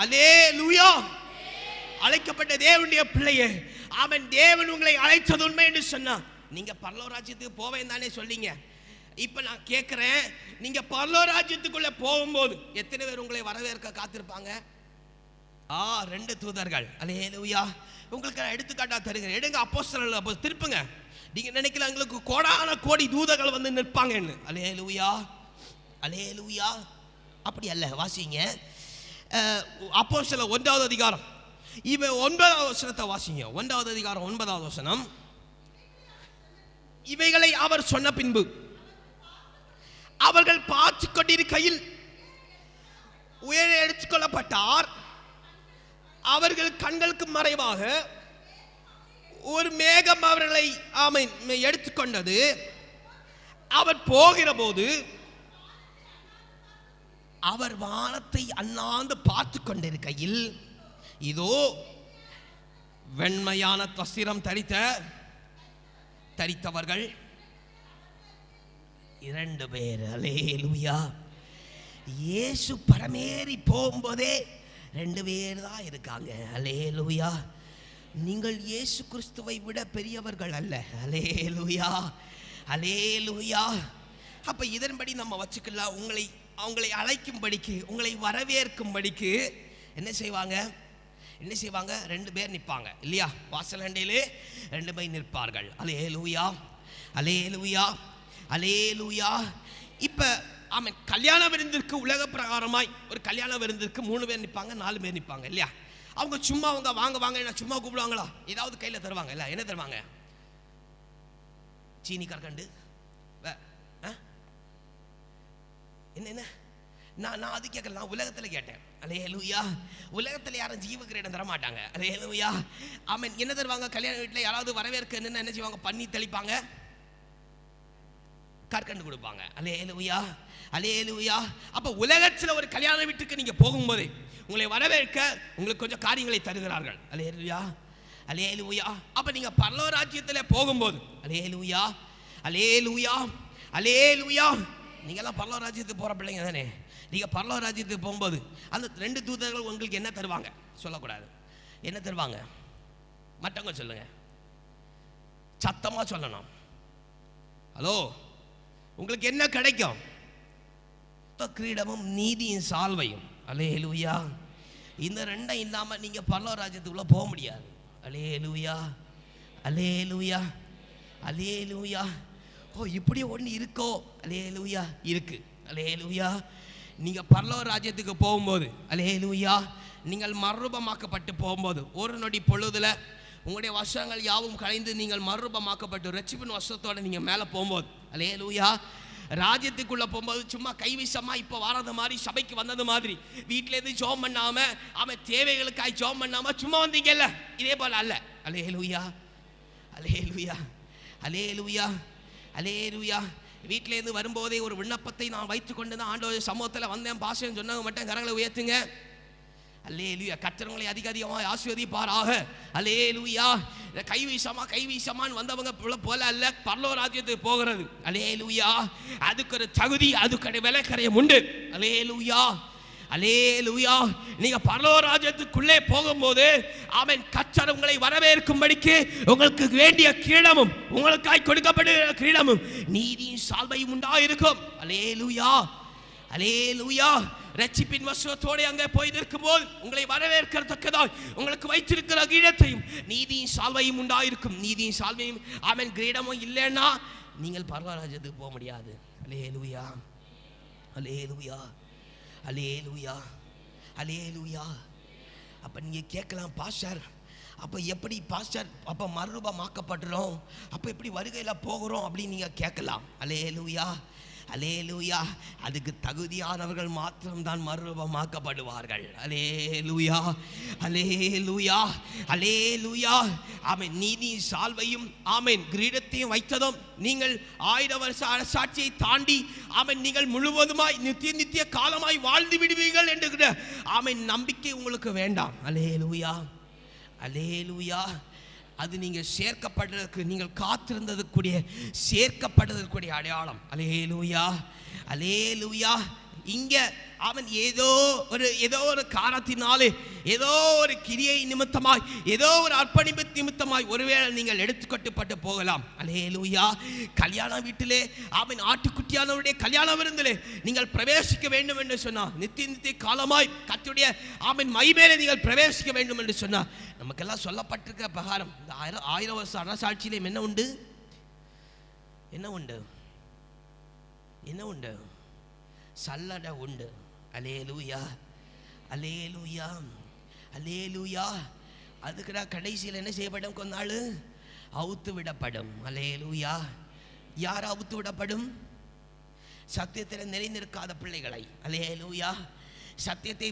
அல்லேலூயா. அழைக்கப்பட்ட தேவனுடைய பிள்ளையே, ஆமென். தேவன் உங்களை அழைத்தது உண்மை என்று சொன்னா நீங்க பரலோக ராஜ்யத்துக்கு போவேன் தானே சொல்லீங்க. இப்ப நான் கேட்கிறேன், நீங்க பரலோக ராஜ்யத்துக்குள்ள போகும்போது எத்தனை பேர் உங்களை வரவேற்க காத்திருப்பாங்க? 2 தூதர்கள். அல்லேலூயா. உங்களுக்கு நான் எடுத்துக்காட்டா தருகிறேன். எடுங்க அப்போஸ்தலர்கள், அப்போ திருப்புங்க. நீங்க நினைக்கலாம் எங்களுக்கு கோடான கோடி தூதர்கள் வந்து நிற்பாங்கன்னு. அல்லேலூயா, அல்லேலூயா. அப்படி அல்ல. வாசிங்க அப்போஸ்தலர் 1வது அதிகாரம், இவன் 9வது வசனத்தை வாசிங்க. 1வது அதிகாரம் 9வது வசனம். இவைகளை அவர் சொன்ன பின்பு அவர்கள் பார்த்து கொண்டிருக்கையில் உயர எடுத்துக்கொள்ளப்பட்டார். அவர்கள் கண்களுக்கு மறைவாக ஒரு மேகம் அவர்களை எடுத்துக்கொண்டது. அவர் போகிற போது அவர் வானத்தை அண்ணாந்து பார்த்து கொண்டிருக்கையில், இதோ வெண்மையான வஸ்திரம் தரித்தவர்கள் 2 பேர். அல்லேலூயா. இயேசு பரமேறி போகும்போதே 2 பேர் தான் இருக்காங்க. அல்லேலூயா. நீங்கள் இயேசு கிறிஸ்துவை விட பெரியவர்கள் அல்ல. அல்லேலூயா, அல்லேலூயா. அப்ப இதன்படி நம்ம வச்சுக்கலாம். அவங்களை அழைக்கும்படிக்கு, உங்களை வரவேற்கும்படிக்கு என்ன செய்வாங்க? 2 பேர் நிற்பாங்க இல்லையா? வாசல் அண்டையிலே 2 பேர் நிற்பார்கள். அல்லேலூயா, அல்லேலூயா, அல்லேலூயா. இப்ப ஆமென். கல்யாண விருந்திற்கு உலக பிரகாரமாய் ஒரு கல்யாண விருந்திற்கு 3 பேர் நிற்பாங்க, 4 பேர் நிற்பாங்க இல்லையா? அவங்க சும்மா வாங்க வாங்க என்ன சும்மா கூப்பிடுவாங்களா? ஏதாவது கையில தருவாங்க இல்ல? என்ன தருவாங்க? சீனி கற்கண்டு. என்ன நான் அது கேட்கல, நான் உலகத்துல கேட்டேன். அல்லேலூயா. உலகத்துல யாரும் ஜீவ கிரீடம் தர மாட்டாங்க. அல்லேலூயா, ஆமென். என்ன தருவாங்க? கல்யாண வீட்டில் யாராவது வரவேற்க என்ன செய்வாங்க? பண்ணி தெளிப்பாங்க, கற்கண்டு கொடுப்பாங்க. அல்லேலூயா, அல்லேலூயா. அப்ப உலகத்துல ஒரு கல்யாண வீட்டுக்கு நீங்க போகும்போது உங்களை வரவேற்க உங்களுக்கு கொஞ்சம் காரியங்களை தருகிறார்கள். அல்லேலூயா, அல்லேலூயா. அப்ப நீங்க பரலோக ராஜ்யத்துல போகும்போது அல்லேலூயா, அல்லேலூயா, அல்லேலூயா. நீங்க எல்லாம் பரலோக ராஜ்யத்துக்கு போற பிள்ளைங்க தானே? நீங்க பரலோக ராஜ்யத்துக்கு போகும்போது அந்த 2 தூதர்கள் உங்களுக்கு என்ன தருவாங்க? சொல்லக்கூடாது. என்ன தருவாங்க? மற்றவங்க சொல்லுங்க, சத்தமா சொல்லணும். ஹலோ, உங்களுக்கு என்ன கிடைக்கும்? கிரீடமும் நீதியின் சால்வையும். அல்லேலூயா. இந்த 2 இல்லாம நீங்க பரலோக ராஜ்யத்துக்குள்ள போக முடியாது. அல்லேலூயா, அல்லேலூயா, அல்லேலூயா. ஓ, இப்படி ஒன்று இருக்கோ? அல்லேலூயா, இருக்கு. அல்லேலூயா. நீங்க பரலோக ராஜ்யத்துக்கு போகும்போது அல்லேலூயா, நீங்கள் மறுரூபமாக்கப்பட்டு போகும்போது ஒரு நொடி பொழுதுல உங்களுடைய வருஷங்கள் யாவும் கலைந்து நீங்கள் மறுரூபமாக்கப்பட்டு ரட்சிப்பின் வருஷத்தோட நீங்க மேலே போகும்போது அல்லேலூயா, ராஜ்யத்துக்குள்ள போகும்போது சும்மா கைவிசமா இப்போ வாரது மாதிரி சபைக்கு வந்தது மாதிரி வீட்டிலேருந்து ஜோம் பண்ணாம அவன் தேவைகளுக்காய் ஜோம் பண்ணாம சும்மா வந்தீங்கல்ல, இதே போல அல்ல. அல்லேலூயா, அல்லேலூயா, அல்லேலூயா, அல்லேலூயா. வீட்டிலேருந்து வரும்போதே ஒரு விண்ணப்பத்தை நான் வைத்துக்கொண்டு தான் ஆண்டவர் சமூகத்தில் வந்தேன். பாசம் சொன்னவங்க மட்டும் கரங்களை உயர்த்துங்க. அல்லேலூயா. கர்த்தர்களை அதிக அதிகமாக ஆசீர்வதிப்பாராக. அல்லேலூயா. கைவீசமான்னு வந்தவங்க போல அல்ல பரலோக ராஜ்யத்துக்கு போகிறது. அல்லேலூயா. அதுக்கு ஒரு தகுதி, அதுக்கு விலைக்கரையும் உண்டு. அல்லேலூயா, அல்லேலூயா. நீங்க பரலோக ராஜ்யத்துக்குள்ளே போகும்போது ஆமென், கர்த்தர் உங்களை வரவேற்கும்படிக்கு உங்களுக்கு வேண்டிய கிரீடமும் உங்களுக்காய் கொடுக்கப்படுகிற கிரீடமும் நீதியின் சால்வையும் உண்டாயிருக்கும். அல்லேலூயா, அல்லேலூயா. ரட்சிப்பின் வசனத்தோடு அங்கே போய் இருக்கும்போது உங்களை வரவேற்கத்தக்கதாய் உங்களுக்கு வைத்திருக்கிற கிரீடத்தையும் நீதியின் சால்வையும் உண்டாயிருக்கும். நீதியின் சால்வையும் ஆமென் கிரீடமும் இல்லைன்னா நீங்கள் பரலோக ராஜ்யத்துக்கு போக முடியாது. அல்லேலூயா, அல்லேலூயா, அல்லேலூயா, அல்லேலூயா. அப்ப நீங்க கேட்கலாம், பாஸ்டர் அப்ப எப்படி பாஸ்டர் அப்ப மறுரூபமாக்கப்படுறோம், அப்ப எப்படி வருகையில போகிறோம் அப்படின்னு நீங்க கேட்கலாம். அல்லேலூயா, அல்லேலூயா. அதுக்கு தகுதியானவர்கள் மாத்திரம்தான் மறுரூபமாக்கப்படுவார்கள். அல்லேலூயா, அல்லேலூயா, அல்லேலூயா. ஆமென். நீதி சால்வையும் ஆமென் கிரீடத்தையும் வைத்ததும் நீங்கள் 1000 வருஷ அரசாட்சியை தாண்டி ஆமென் நீங்கள் முழுவதுமாய் நித்திய காலமாய் வாழ்ந்து விடுவீர்கள் என்கிற ஆமென் நம்பிக்கை உங்களுக்கு வேண்டாம். அல்லேலூயா, அல்லேலூயா. அது நீங்கள் சேர்க்கப்படுறதுக்கு நீங்கள் காத்திருந்ததுக்குரிய சேர்க்கப்படுறதுக்குரிய அடையாளம். அல்லேலூயா, அல்லேலூயா. இங்க அவன் ஏதோ ஒரு காரணத்தினாலே ஏதோ ஒரு கிரியை நிமித்தமாய் ஏதோ ஒரு அர்ப்பணிப்பு நிமித்தமாய் ஒருவேளை நீங்கள் எடுத்துக்கொள்ளப்பட்டு போகலாம். அல்லேலூயா. கல்யாண வீட்டிலே அவன் ஆட்டுக்குட்டியானவருடைய கல்யாண விருந்திலே நீங்கள் பிரவேசிக்க வேண்டும் என்று சொன்னார். நித்திய காலமாய் கர்த்தருடைய அவன் மகிமையிலே நீங்கள் பிரவேசிக்க வேண்டும் என்று சொன்னார். நமக்கெல்லாம் சொல்லப்பட்டிருக்கிற பிரகாரம் இந்த 1000 வருஷ அரசாட்சியிலே என்ன உண்டு? என்ன உண்டு? என்ன உண்டு? சல்லடை உண்டு. அல்லேலூயா, அல்லேலூயா, அல்லேலூயா. அதுக்குடா கடைசியில் என்ன செய்யப்படும்? கொஞ்ச நாள் அவுத்து விடப்படும். அல்லேலூயா. யார் அவுத்து விடப்படும்? சத்தியத்தில் நிறைந்திருக்காத பிள்ளைகளை. அல்லேலூயா. சத்தியத்தை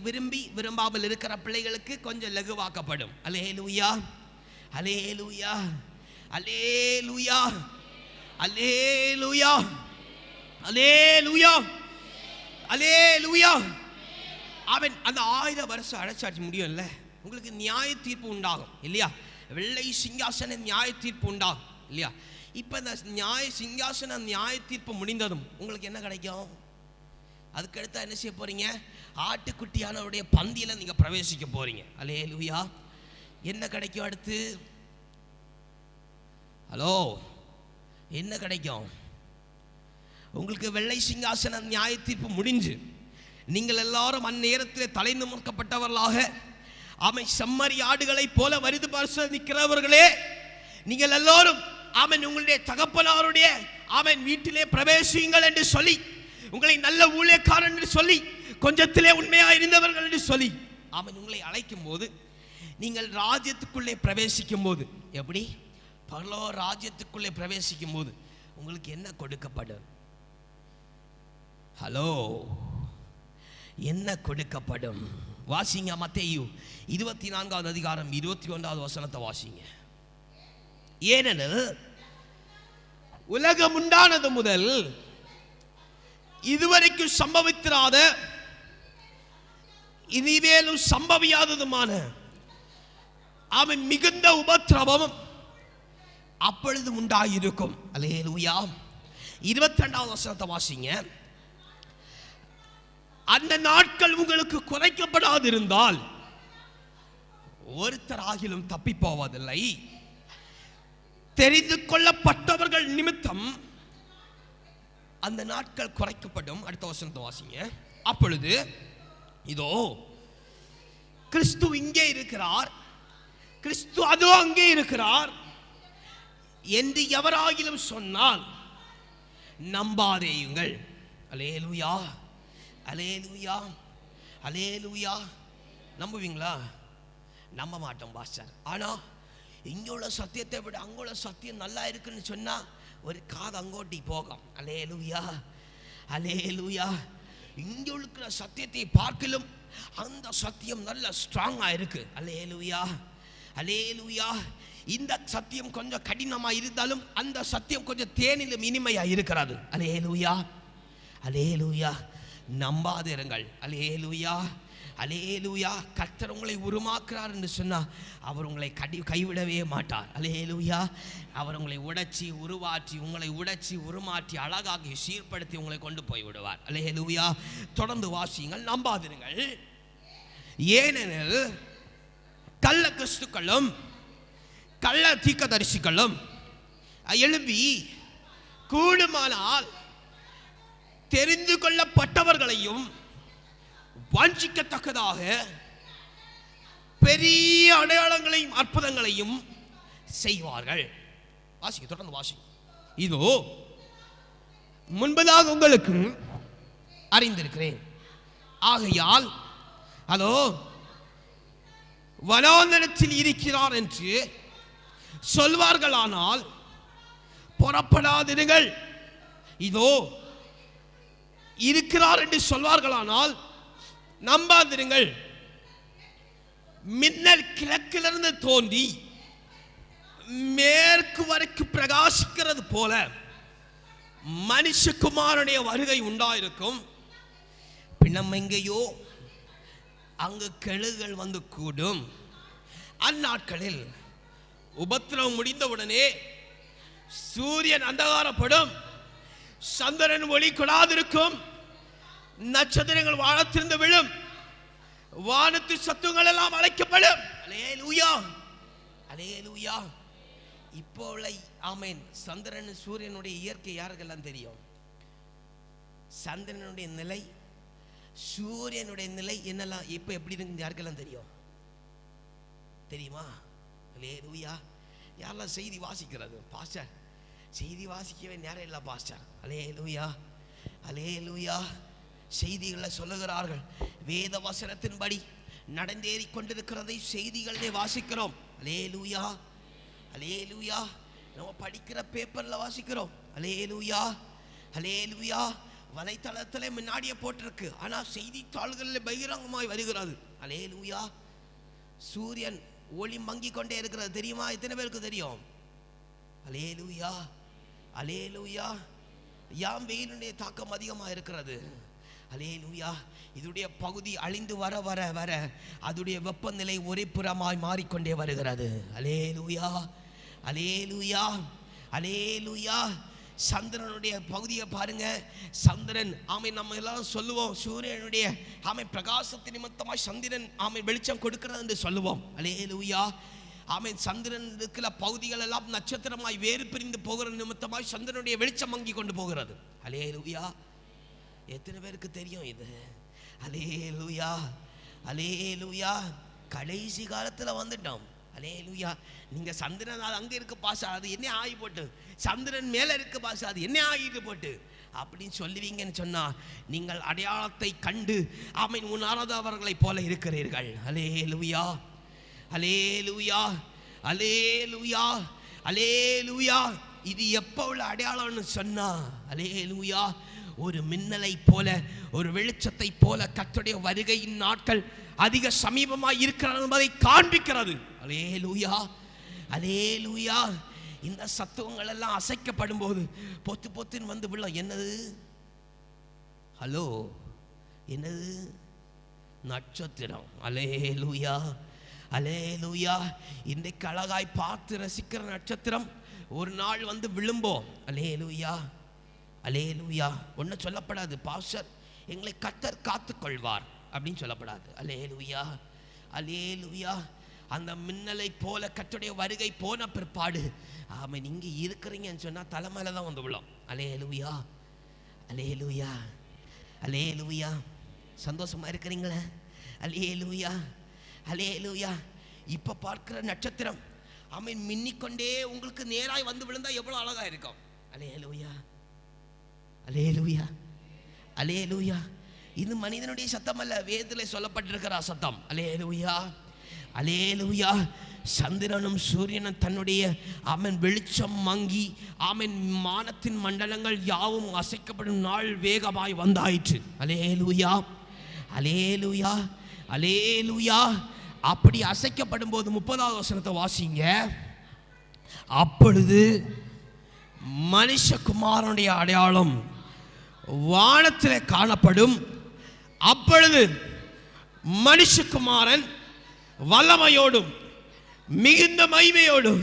விரும்பாமல் இருக்கிற பிள்ளைகளுக்கு கொஞ்சம் லகுவாக்கப்படும். அல்லேலூயா, அல்லேலூயா, அல்லேலூயா, அல்லேலூயா, அல்லேலூயா, அல்லேலூயா. அவன் அந்த 1000 வருஷம் அடைச்சாட்சி முடியும்ல, உங்களுக்கு நியாய தீர்ப்பு உண்டாகும் இல்லையா? வெள்ளை சிங்காசன நியாய தீர்ப்பு உண்டாகும் இல்லையா? இப்போ இந்த சிங்காசன நியாய தீர்ப்பு முடிந்ததும் உங்களுக்கு என்ன கிடைக்கும்? அதுக்கடுத்து என்ன செய்ய போறீங்க? ஆட்டுக்குட்டியானவருடைய பந்தியில் நீங்க பிரவேசிக்க போறீங்க. அல்லேலூயா. என்ன கிடைக்கும் அடுத்து? ஹலோ, என்ன கிடைக்கும் உங்களுக்கு? வெள்ளை சிங்காசன நியாய தீர்ப்பு முடிஞ்சு நீங்கள் எல்லாரும் அந்நேரத்தில் தலை நிமிர்க்கப்பட்டவர்களாக ஆமென் செம்மறி ஆடுகளை போல வரிது பரிசோதிக்கிறவர்களே நீங்கள் எல்லாரும் ஆமென் உங்களுடைய தகப்பனாருடைய ஆமென் வீட்டிலே பிரவேசியுங்கள் என்று சொல்லி, உங்களை நல்ல ஊழியக்காரன் என்று சொல்லி, கொஞ்சத்திலே உண்மையாக இருந்தவர்கள் என்று சொல்லி ஆமென் உங்களை அழைக்கும் போது, நீங்கள் ராஜ்யத்துக்குள்ளே பிரவேசிக்கும் போது, எப்படி பரலோக ராஜ்யத்துக்குள்ளே பிரவேசிக்கும் போது உங்களுக்கு என்ன கொடுக்கப்படும்? ஹலோ, என்ன கொடுக்கப்படும்? வாசிங்க மத்தேயு 24வது அதிகாரம் 21வது வசனத்தை வாசிங்க. ஏனெனில் உலகம் உண்டானது முதல் இதுவரைக்கும் சம்பவித்திராத இனிமேலும் சம்பவியாததுமான அவன் மிகுந்த உபத்திரவம் அப்பொழுது உண்டாயிருக்கும். அல்லேலூயா. 22வது வசனத்தை வாசிங்க. அந்த நாட்கள் உங்களுக்கு குறைக்கப்படாதிருந்தால் ஒருத்தர் ஆகிலும் தப்பி போவதில்லை. தெரிந்து கொள்ளப்பட்டவர்கள் நிமித்தம் அந்த நாட்கள் குறைக்கப்படும். அடுத்த வசனத்தை வாசிங்க. அப்பொழுது இதோ கிறிஸ்து இங்கே இருக்கிறார், கிறிஸ்து அதோ அங்கே இருக்கிறார் என்று எவராகிலும் சொன்னால் நம்பாதேயுங்கள். அல்லேலூயா, அல்லேலூயா, அல்லேலூயா. நம்புவீங்களா? நம்ப மாட்டோம் பாஸ்டர். ஆனா இங்கே உள்ள சத்தியத்தை விட அங்குள்ள சத்தியம் நல்லா இருக்குன்னு சொன்னா ஒரு காது அங்கோட்டி போகும். அல்லேலூயா, அல்லேலூயா. இங்கே இருக்கிற சத்தியத்தை பார்க்கலும் அந்த சத்தியம் நல்ல ஸ்ட்ராங்கா இருக்கு. அல்லேலூயா, அல்லேலூயா. இந்த சத்தியம் கொஞ்சம் கடினமா இருந்தாலும் அந்த சத்தியம் கொஞ்சம் தேனிலும் இனிமையா இருக்கிறது. அல்லேலூயா, அல்லேலூயா. நம்பாதிருங்கள். அல்லேலூயா, அல்லேலூயா. கர்த்தர் உங்களை உருமாக்குறார் என்று சொன்னா அவர் உங்களை கைவிடவே மாட்டார். அல்லேலூயா. அவர் உங்களை உடைச்சி உருவாற்றி, உங்களை உடைச்சி உருமாற்றி அழகாகி சீர்படுத்தி உங்களை கொண்டு போய் விடுவார். அல்லேலூயா. தொடர்ந்து வாசியுங்கள். நம்பாதிருங்கள். ஏனெனில் கள்ள கிறிஸ்துக்களும் கள்ள தீர்க்கதரிசிகளும் எழும்பி கூடுமானால் தெரிந்து கொள்ளப்பட்டவர்களையும் வஞ்சிக்கத்தக்கதாக பெரிய அடையாளங்களையும் அற்புதங்களையும் செய்வார்கள். வாசிக்க, தொடர்ந்து வாசிக்க. இதோ முன்பதாக உங்களுக்கு அறிந்திருக்கிறேன். ஆகையால் அதோ வனாந்தரத்தில் இருக்கிறார் என்று சொல்வார்களானால் புறப்படாதிருங்கள். இதோ இருக்கிறார் என்று சொல்வார்களானால் நம்பாதிருங்கள். மின்னல் கிழக்கிலிருந்து தோன்றி மேற்கு வரைக்கும் பிரகாசிக்கிறது போல மனுஷகுமாரனுடைய வருகை உண்டாயிருக்கும். பின்னம் எங்கேயோ அங்கு கெழுகள் வந்து கூடும். அந்நாட்களில் உபத்திரவம் முடிந்தவுடனே சூரியன் அந்தகாரப்படும், சந்திரன் ஒளி கொடாதிருக்கும், நட்சத்திரங்கள் வானத்திலிருந்து விழும், வானத்து சத்துவங்கள் எல்லாம் அழைக்கப்படும். அல்லேலூயா, அல்லேலூயா. இப்போ உள்ள ஆமென் சந்திரன் சூரியனுடைய இயற்கை யாருக்கெல்லாம் தெரியும்? சந்திரனுடைய நிலை, சூரியனுடைய நிலை என்னெல்லாம் இப்போ எப்படி இருக்கு யாருக்கெல்லாம் தெரியும்? தெரியுமா? அல்லேலூயா. யாரெல்லாம் செய்தி வாசிக்கிறது? பாஸ்டர் செய்தி வாசிக்கவே நேரம் இல்லை பாஸ்டர். அல்லேலூயா, அல்லேலூயா. செய்திகளை சொல்லுகிறார்கள். வேத வசனத்தின்படி நடந்தேறி கொண்டிருக்கிறதை செய்திகளே வாசிக்கிறோம். அல்லேலூயா, அல்லேலூயா. நம்ம படிக்கிற பேப்பர்ல வாசிக்கிறோம். அல்லேலூயா, அல்லேலூயா. வலைத்தளத்தில் முன்னாடியே போட்டிருக்கு, ஆனா செய்தித்தாள்களில் பகிரங்கமாய் வருகிறது. அல்லேலூயா. சூரியன் ஒளி மங்கி கொண்டே இருக்கிறது தெரியுமா? எத்தனை பேருக்கு தெரியும்? அல்லேலூயா, அல்லேலூயா. யாம் வெயிலுடைய தாக்கம் அதிகமாக இருக்கிறது. அல்லேலூயா. இதுடைய பகுதி அழிந்து வர வர வர அதுடைய வெப்பநிலை ஒரே புறமாய் மாறிக்கொண்டே வருகிறது. அல்லேலூயா, அல்லேலூயா. அல்லேலூயா. சந்திரனுடைய பகுதியை பாருங்க. சந்திரன் ஆமை நம்ம எல்லாரும் சொல்லுவோம் சூரியனுடைய ஆமை பிரகாசத்தின் நிமித்தமாய் சந்திரன் ஆமை வெளிச்சம் கொடுக்கிறது என்று சொல்லுவோம். அல்லேலூயா. ஆமை சந்திரன் இருக்கிற பகுதிகள் எல்லாம் நட்சத்திரமாய் வேறு பிரிந்து போகிற நிமித்தமாய் சந்திரனுடைய வெளிச்சம் மங்கி கொண்டு போகிறது. அல்லேலூயா. எத்தனை பேருக்கு தெரியும் இது? அல்லேலூயா, அல்லேலூயா. கடைசி காலத்தில் வந்துட்டோம். அல்லேலூயா. நீங்க சந்திரன் அது அங்கே இருக்கு பாசா, அது என்ன ஆகி போட்டு, சந்திரன் மேலே இருக்கு பாசா, அது என்ன ஆகிட்டு போட்டு அப்படின்னு சொல்லுவீங்கன்னு சொன்னா நீங்கள் அடையாளத்தை கண்டு ஆமை உணராதவர்களை போல இருக்கிறீர்கள். அல்லேலூயா, அல்லேலூயா, அல்லேலூயா, அல்லேலூயா. இது எப்போ உள்ள அடையாளம்னு சொன்னா அல்லேலூயா ஒரு மின்னலை போல ஒரு வெளிச்சத்தை போல கர்த்தருடைய வருகையின் நாட்கள் அதிக சமீபமாக இருக்கிறது என்பதை காண்பிக்கிறது. அல்லேலூயா, அல்லேலூயா. இந்த சத்துவங்கள் எல்லாம் அசைக்கப்படும் போது பொத்து பொத்துன்னு வந்து விழும். என்னது? ஹலோ, என்னது? நட்சத்திரம். அல்லேலூயா, அல்லேலூயா. இன்றைக்கு அழகாய் பார்த்து ரசிக்கிற நட்சத்திரம் ஒரு நாள் வந்து விழும்போம். அல்லேலூயா, அல்லேலூயா. ஒன்றும் சொல்லப்படாது, பாஸ்டர் எங்களை கர்த்தர் காத்துக்கொள்வார் அப்படின்னு சொல்லப்படாது. அல்லேலூயா, அல்லேலூயா. அந்த மின்னலை போல கர்த்தருடைய வருகை போன பிற்பாடு ஆமாம் நீங்கள் இருக்கிறீங்கன்னு சொன்னால் தலைமையில தான் வந்து விழும். அல்லேலூயா, அல்லேலூயா, அல்லேலூயா. சந்தோஷமா இருக்கிறீங்களா? அல்லேலூயா, அல்லேலூயா. இப்போ பார்க்கிற நட்சத்திரம் ஆமீன் மின்னிக்கொண்டே உங்களுக்கு நேராய் வந்து விழுந்தா எவ்வளோ அழகா இருக்கும். அல்லேலூயா, அல்லேலூயா, அல்லேலூயா. இது மனிதனுடைய சத்தம் அல்ல, வேதத்தில் சொல்லப்பட்டிருக்கிற சத்தம். அல்லேலூயா, அல்லேலூயா. சந்திரனும் சூரியனும் தன்னுடைய ஆமன் வெளிச்சம் மங்கி ஆமன் மானத்தின் மண்டலங்கள் யாவும் அசைக்கப்படும் நாள் வேகமாய் வந்தாயிற்று. அல்லேலூயா, அல்லேலூயா, அல்லேலூயா. அப்படி அசைக்கப்படும் போது 30வது வசனத்தை வாசிங்க. அப்பொழுது மனுஷகுமாரனுடைய அடையாளம் வானத்தில் காணப்படும். அப்பொழுது மனுஷகுமாரன் வல்லமையோடும் மிகுந்த மகிமையோடும்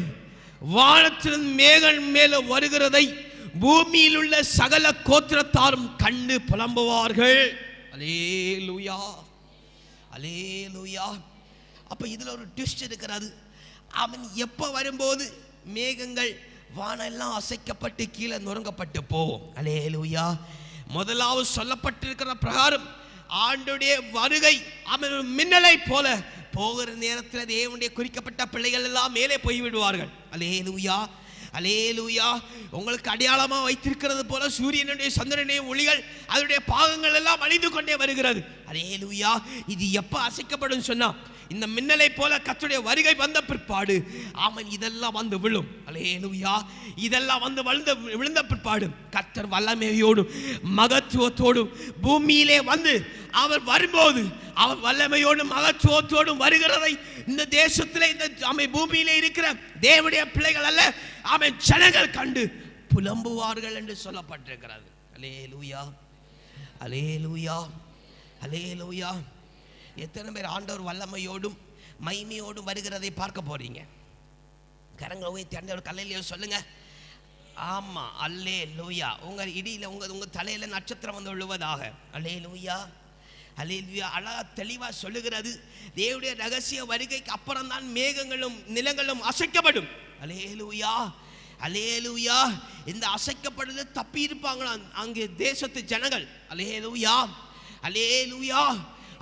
வானத்தின் மேகன் மேல வருகிறதை பூமியில் உள்ள சகல கோத்திரத்தாரும் கண்டு புலம்புவார்கள். அல்லேலூயா, அல்லேலூயா. அப்ப இதுல ஒரு ட்விஸ்ட் இருக்கிறது. அவன் எப்ப வரும்போது மேகங்கள் வானெல்லாம் அசைக்கப்பட்டு கீழே நொறுங்கப்பட்டு போவோம். அல்லேலூயா. முதலாவது சொல்லப்பட்டிருக்கிற பிரகாரம் ஆண்டுடைய வருகை அவன் மின்னலை போல போகிற நேரத்தில் தேவனுடைய குறிக்கப்பட்ட பிள்ளைகள் எல்லாம் மேலே போய்விடுவார்கள். அல்லேலூயா, அல்லேலூயா. உங்களுக்கு அடையாளமாக வைத்திருக்கிறது போல சூரியனுடைய சந்திரனுடைய ஒளிகள் அதனுடைய பாகங்கள் எல்லாம் அழிந்து கொண்டே வருகிறது. அல்லேலூயா. இது எப்போ அசைக்கப்படும் சொன்னா இந்த மின்னலை போல கர்த்தருடைய வருகை வந்த பிற்பாடு ஆமன் இதெல்லாம் வந்து விழும். அல்லேலூயா. இதெல்லாம் வந்து விழுந்த பிற்பாடு கர்த்தர் வல்லமையோடும் மகத்துவத்தோடும் பூமியிலே வந்து அவர் வரும்போது அவர் வல்லமையோடும் மகத்துவத்தோடும் வருகிறதை இந்த தேசத்திலே இந்த பூமியிலே இருக்கிற தேவனுடைய பிள்ளைகள் அல்ல ஆமென் ஜனங்கள் கண்டு புலம்புவார்கள் என்று சொல்லப்பட்டிருக்கிறது. அல்லேலூயா, அல்லேலூயா, அல்லேலூயா. எத்தனை பேர் ஆண்டவர் வல்லமையோடும் மகிமையோடும் வருகிறதை பார்க்க போறீங்க? கரங்களை உயர்த்தி ஒரு கல்லையில சொல்லுங்க. ஆமா, அல்லேலூயா. உங்க இடியில உங்க தலையில நட்சத்திரம் வந்து விழுவதாக. அல்லேலூயா, அல்லேலூயா. அழகா தெளிவா சொல்லுகிறது. தேவனுடைய ரகசிய வருகைக்கு அப்புறம் தான் மேகங்களும் நிலங்களும் அசைக்கப்படும். அல்லேலூயா, அல்லேலூயா. இந்த அசைக்கப்படுது தப்பி இருப்பாங்களா அங்கே தேசத்து ஜனங்கள்? அல்லேலூயா, அல்லேலூயா.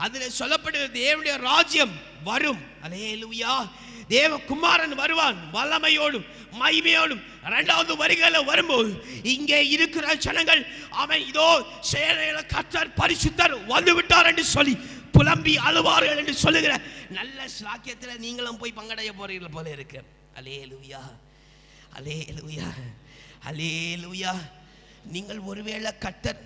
அதில் சொல்லப்படுகிற தேவனுடைய ராஜ்யம் வரும். அல்லேலூயா. தேவகுமாரன் வருவான் வல்லமையோடும் மகிமையோடும். இரண்டாவது வருகையில வரும்போது இங்கே இருக்கிற ஜனங்கள் அவன் இதோ சேனையில கர்த்தர் பரிசுத்தர் வந்து விட்டார் என்று சொல்லி புலம்பி அழுவார்கள் என்று சொல்லுகிற நல்ல சாக்கியத்தில் நீங்களும் போய் பங்கடைய போறீர்கள் போல இருக்கு. அல்லேலூயா, அல்லேலூயா, அல்லேலூயா. நீங்கள் ஒருவேளை கர்த்தர்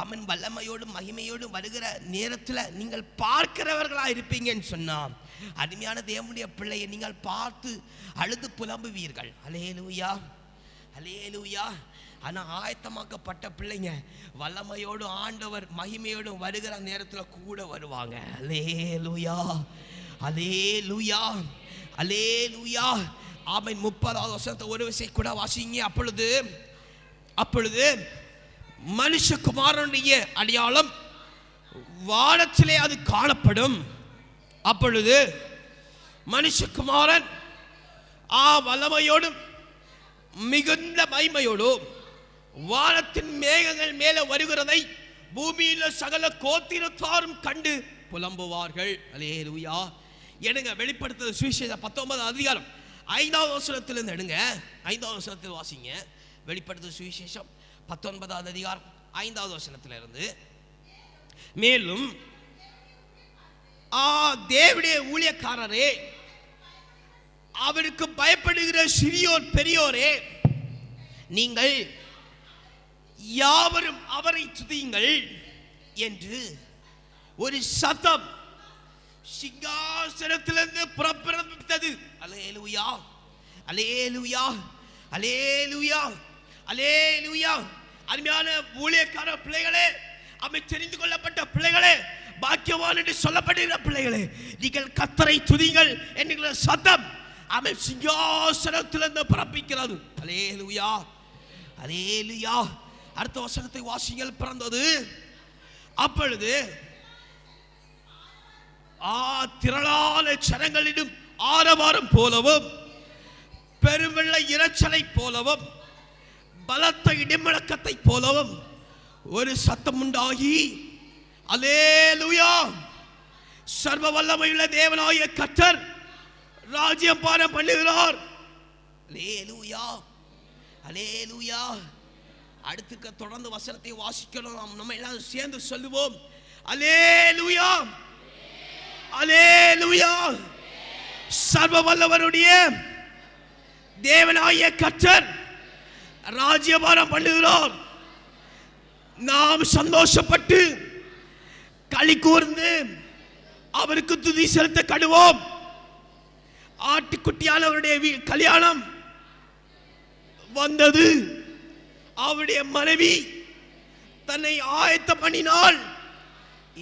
அவன் வல்லமையோடும் மகிமையோடும் வருகிற நேரத்தில் நீங்கள் பார்க்கிறவர்களா இருப்பீங்கன்னு சொன்னா அருமையான தேவனுடைய பிள்ளையை நீங்கள் பார்த்து அழுது புலம்புவீர்கள். அல்லேலூயா, அல்லேலூயா. ஆனால் ஆயத்தமாக்கப்பட்ட பிள்ளைங்க வல்லமையோடும் ஆண்டவர் மகிமையோடும் வருகிற நேரத்தில் கூட வருவாங்க. அல்லேலூயா, அல்லேலூயா, அல்லேலூயா. ஆமென். 30வது வசனத்தை ஒரு விசை கூட வாசிங்க. அப்பொழுது மனுஷகுமாரனுடைய அடையாளம் வானத்திலே அது காணப்படும். அப்பொழுது மனுஷகுமாரன் வல்லமையோடும் மிகுந்த மகிமையோடும் வானத்தின் மேகங்கள் மேலே வருகிறதை பூமியில் சகல கோத்திரத்தாரும் கண்டு புலம்புவார்கள். அல்லேலூயா. எடுங்க வெளிப்படுத்துதல் சுவிசேஷம் 19வது அதிகாரம் 5வது வசனத்திலிருந்து எடுங்க. 5வது வசனத்தில் வாசிங்க. வெளிப்படுத்துதல் சுவிசேஷம் 19வது அதிகாரம் 5வது வசனத்திலிருந்து. மேலும் தேவனுடைய ஊழியக்காரரே, அவருக்கு பயப்படுகிற சிறியோர் பெரியோரே, நீங்கள் யாவரும் அவரை துதியுங்கள் என்று ஒரு சத்தம் சிங்காசனத்திலிருந்து புறப்பட்டது. அல்லேலூயா, அல்லேலூயா, அல்லேலூயா, அல்லேலூயா. அருமையான ஊழியக்கார பிள்ளைகளே, அவை தெரிந்து கொள்ளப்பட்ட பிள்ளைகளே, பாக்கியவான் என்று சொல்லப்படுகிற பிள்ளைகளே, நீங்கள் கர்த்தரை துதிங்கள் என்கிற சத்தம் அவன் சிங்காசனத்திலிருந்து பிறப்பிக்கிறது. அல்லேலூயா, அல்லேலூயா. அடுத்த வசனத்தை வாசிங்கள். பிறந்தது அப்பொழுது திரளான ஜனங்களிடம் ஆரவாரம் போலவும் பெருவெள்ள இரைச்சலை போலவும் பலத்த இடிமுழக்கத்தை போலவும் ஒரு சத்தம் உண்டாகி, அல்லேலூயா, சர்வ வல்லமையுள்ள தேவனாகிய கர்த்தர் ராஜ்யம் பாரம் பண்ணுகிறார். அல்லேலூயா, அல்லேலூயா. அடுத்து தொடர்ந்து வசனத்தை வாசிக்கணும். நம்ம எல்லாம் சேர்ந்து சொல்லுவோம். அல்லேலூயா, அல்லேலூயா. சர்வ வல்லவருடைய தேவனாகிய கர்த்தர் ராஜ்யபாரம் பண்ணுகிறார். நாம் சந்தோஷப்பட்டு களி கூர்ந்து அவருக்கு துதி செலுத்த கடுவோம். ஆட்டுக்குட்டியானவருடைய கல்யாணம் வந்தது. அவருடைய மனைவி தன்னை ஆயத்தம் பண்ணினாள்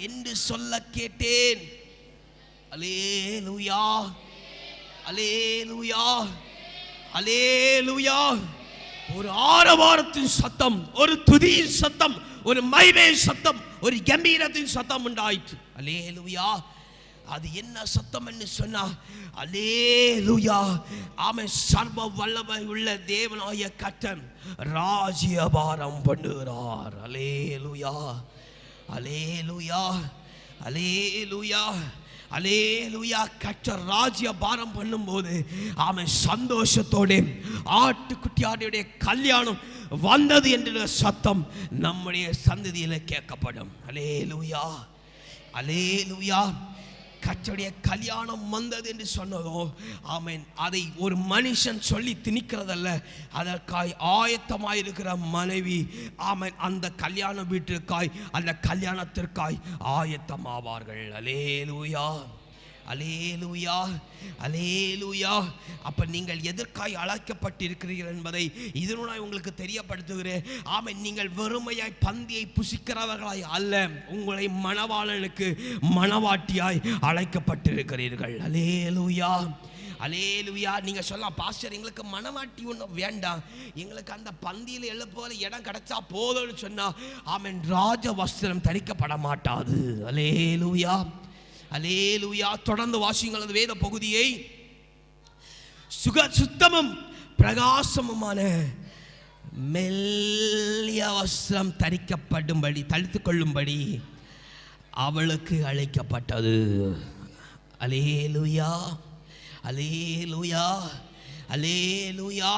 என்று சொல்ல கேட்டேன். அல்லேலூயா, அல்லேலூயா, அல்லேலூயா. ஒரு ஆரவாரத்தின் சத்தம், ஒரு துதியின் சத்தம், ஒரு மகிமையின் சத்தம், ஒரு கம்பீரத்தின் சத்தம் உண்டாயிற்று. அல்லேலூயா. அது என்ன சத்தம் என்று சொன்னா, அல்லேலூயா, ஆமென், சர்வ வல்லமை உள்ள தேவனாகிய கர்த்தர் ராஜ்யபாரம் பண்ணுகிறார். அல்லேலூயா, அல்லேலூயா, அல்லேலூயா, அல்லேலூயா. கர்த்தர் ராஜ்யபாரம் பண்ணும்போது ஆமென் சந்தோஷத்தோடு ஆட்டுக்குட்டியாருடைய கல்யாணம் வந்தது என்ற சத்தம் நம்முடைய சந்ததியில் கேட்கப்படும். அல்லேலூயா, அல்லேலூயா. கர்த்தருடைய கல்யாணம் வந்தது என்று சொன்னதோ ஆமென், அதை ஒரு மனுஷன் சொல்லி திணிக்கிறதல்ல, அதற்காய் ஆயத்தமாயிருக்கிற மனைவி ஆமென் அந்த கல்யாண வீட்டிற்காய், அந்த கல்யாணத்திற்காய் ஆயத்தமாவார்கள். அல்லேலூயா, அல்லேலூயா, அல்லேலூயா. அப்ப நீங்கள் எதற்காய் அழைக்கப்பட்டிருக்கிறீர்கள் என்பதை இதனுடன் உங்களுக்கு தெரியப்படுத்துகிறேன். ஆமென். நீங்கள் வெறுமையாய் பந்தியை புசிக்கிறவர்களாய் அல்ல, உங்களை மணவாளனுக்கு மணவாட்டியாய் அழைக்கப்பட்டிருக்கிறீர்கள். அல்லேலூயா, அல்லேலூயா. நீங்க சொல்லலாம், பாஸ்டர் எங்களுக்கு மணவாட்டி ஒன்றும் வேண்டாம், எங்களுக்கு அந்த பந்தியில் எழுப்போல இடம் கிடைச்சா போதும்னு சொன்னா ஆமென், ராஜ வஸ்திரம் தரிக்கப்பட மாட்டாது. அல்லேலூயா, அல்லேலூயா. தொடர்ந்து வாசியுங்கள் அந்த வேத பகுதியை. சுத்தமும் பிரகாசமுமான மெல்லிய வஸ்திரம் தரிக்கப்படும்படி, தரித்துக் கொள்ளும்படி அவளுக்கு அழைக்கப்பட்டது. அல்லேலூயா, அல்லேலூயா, அல்லேலூயா.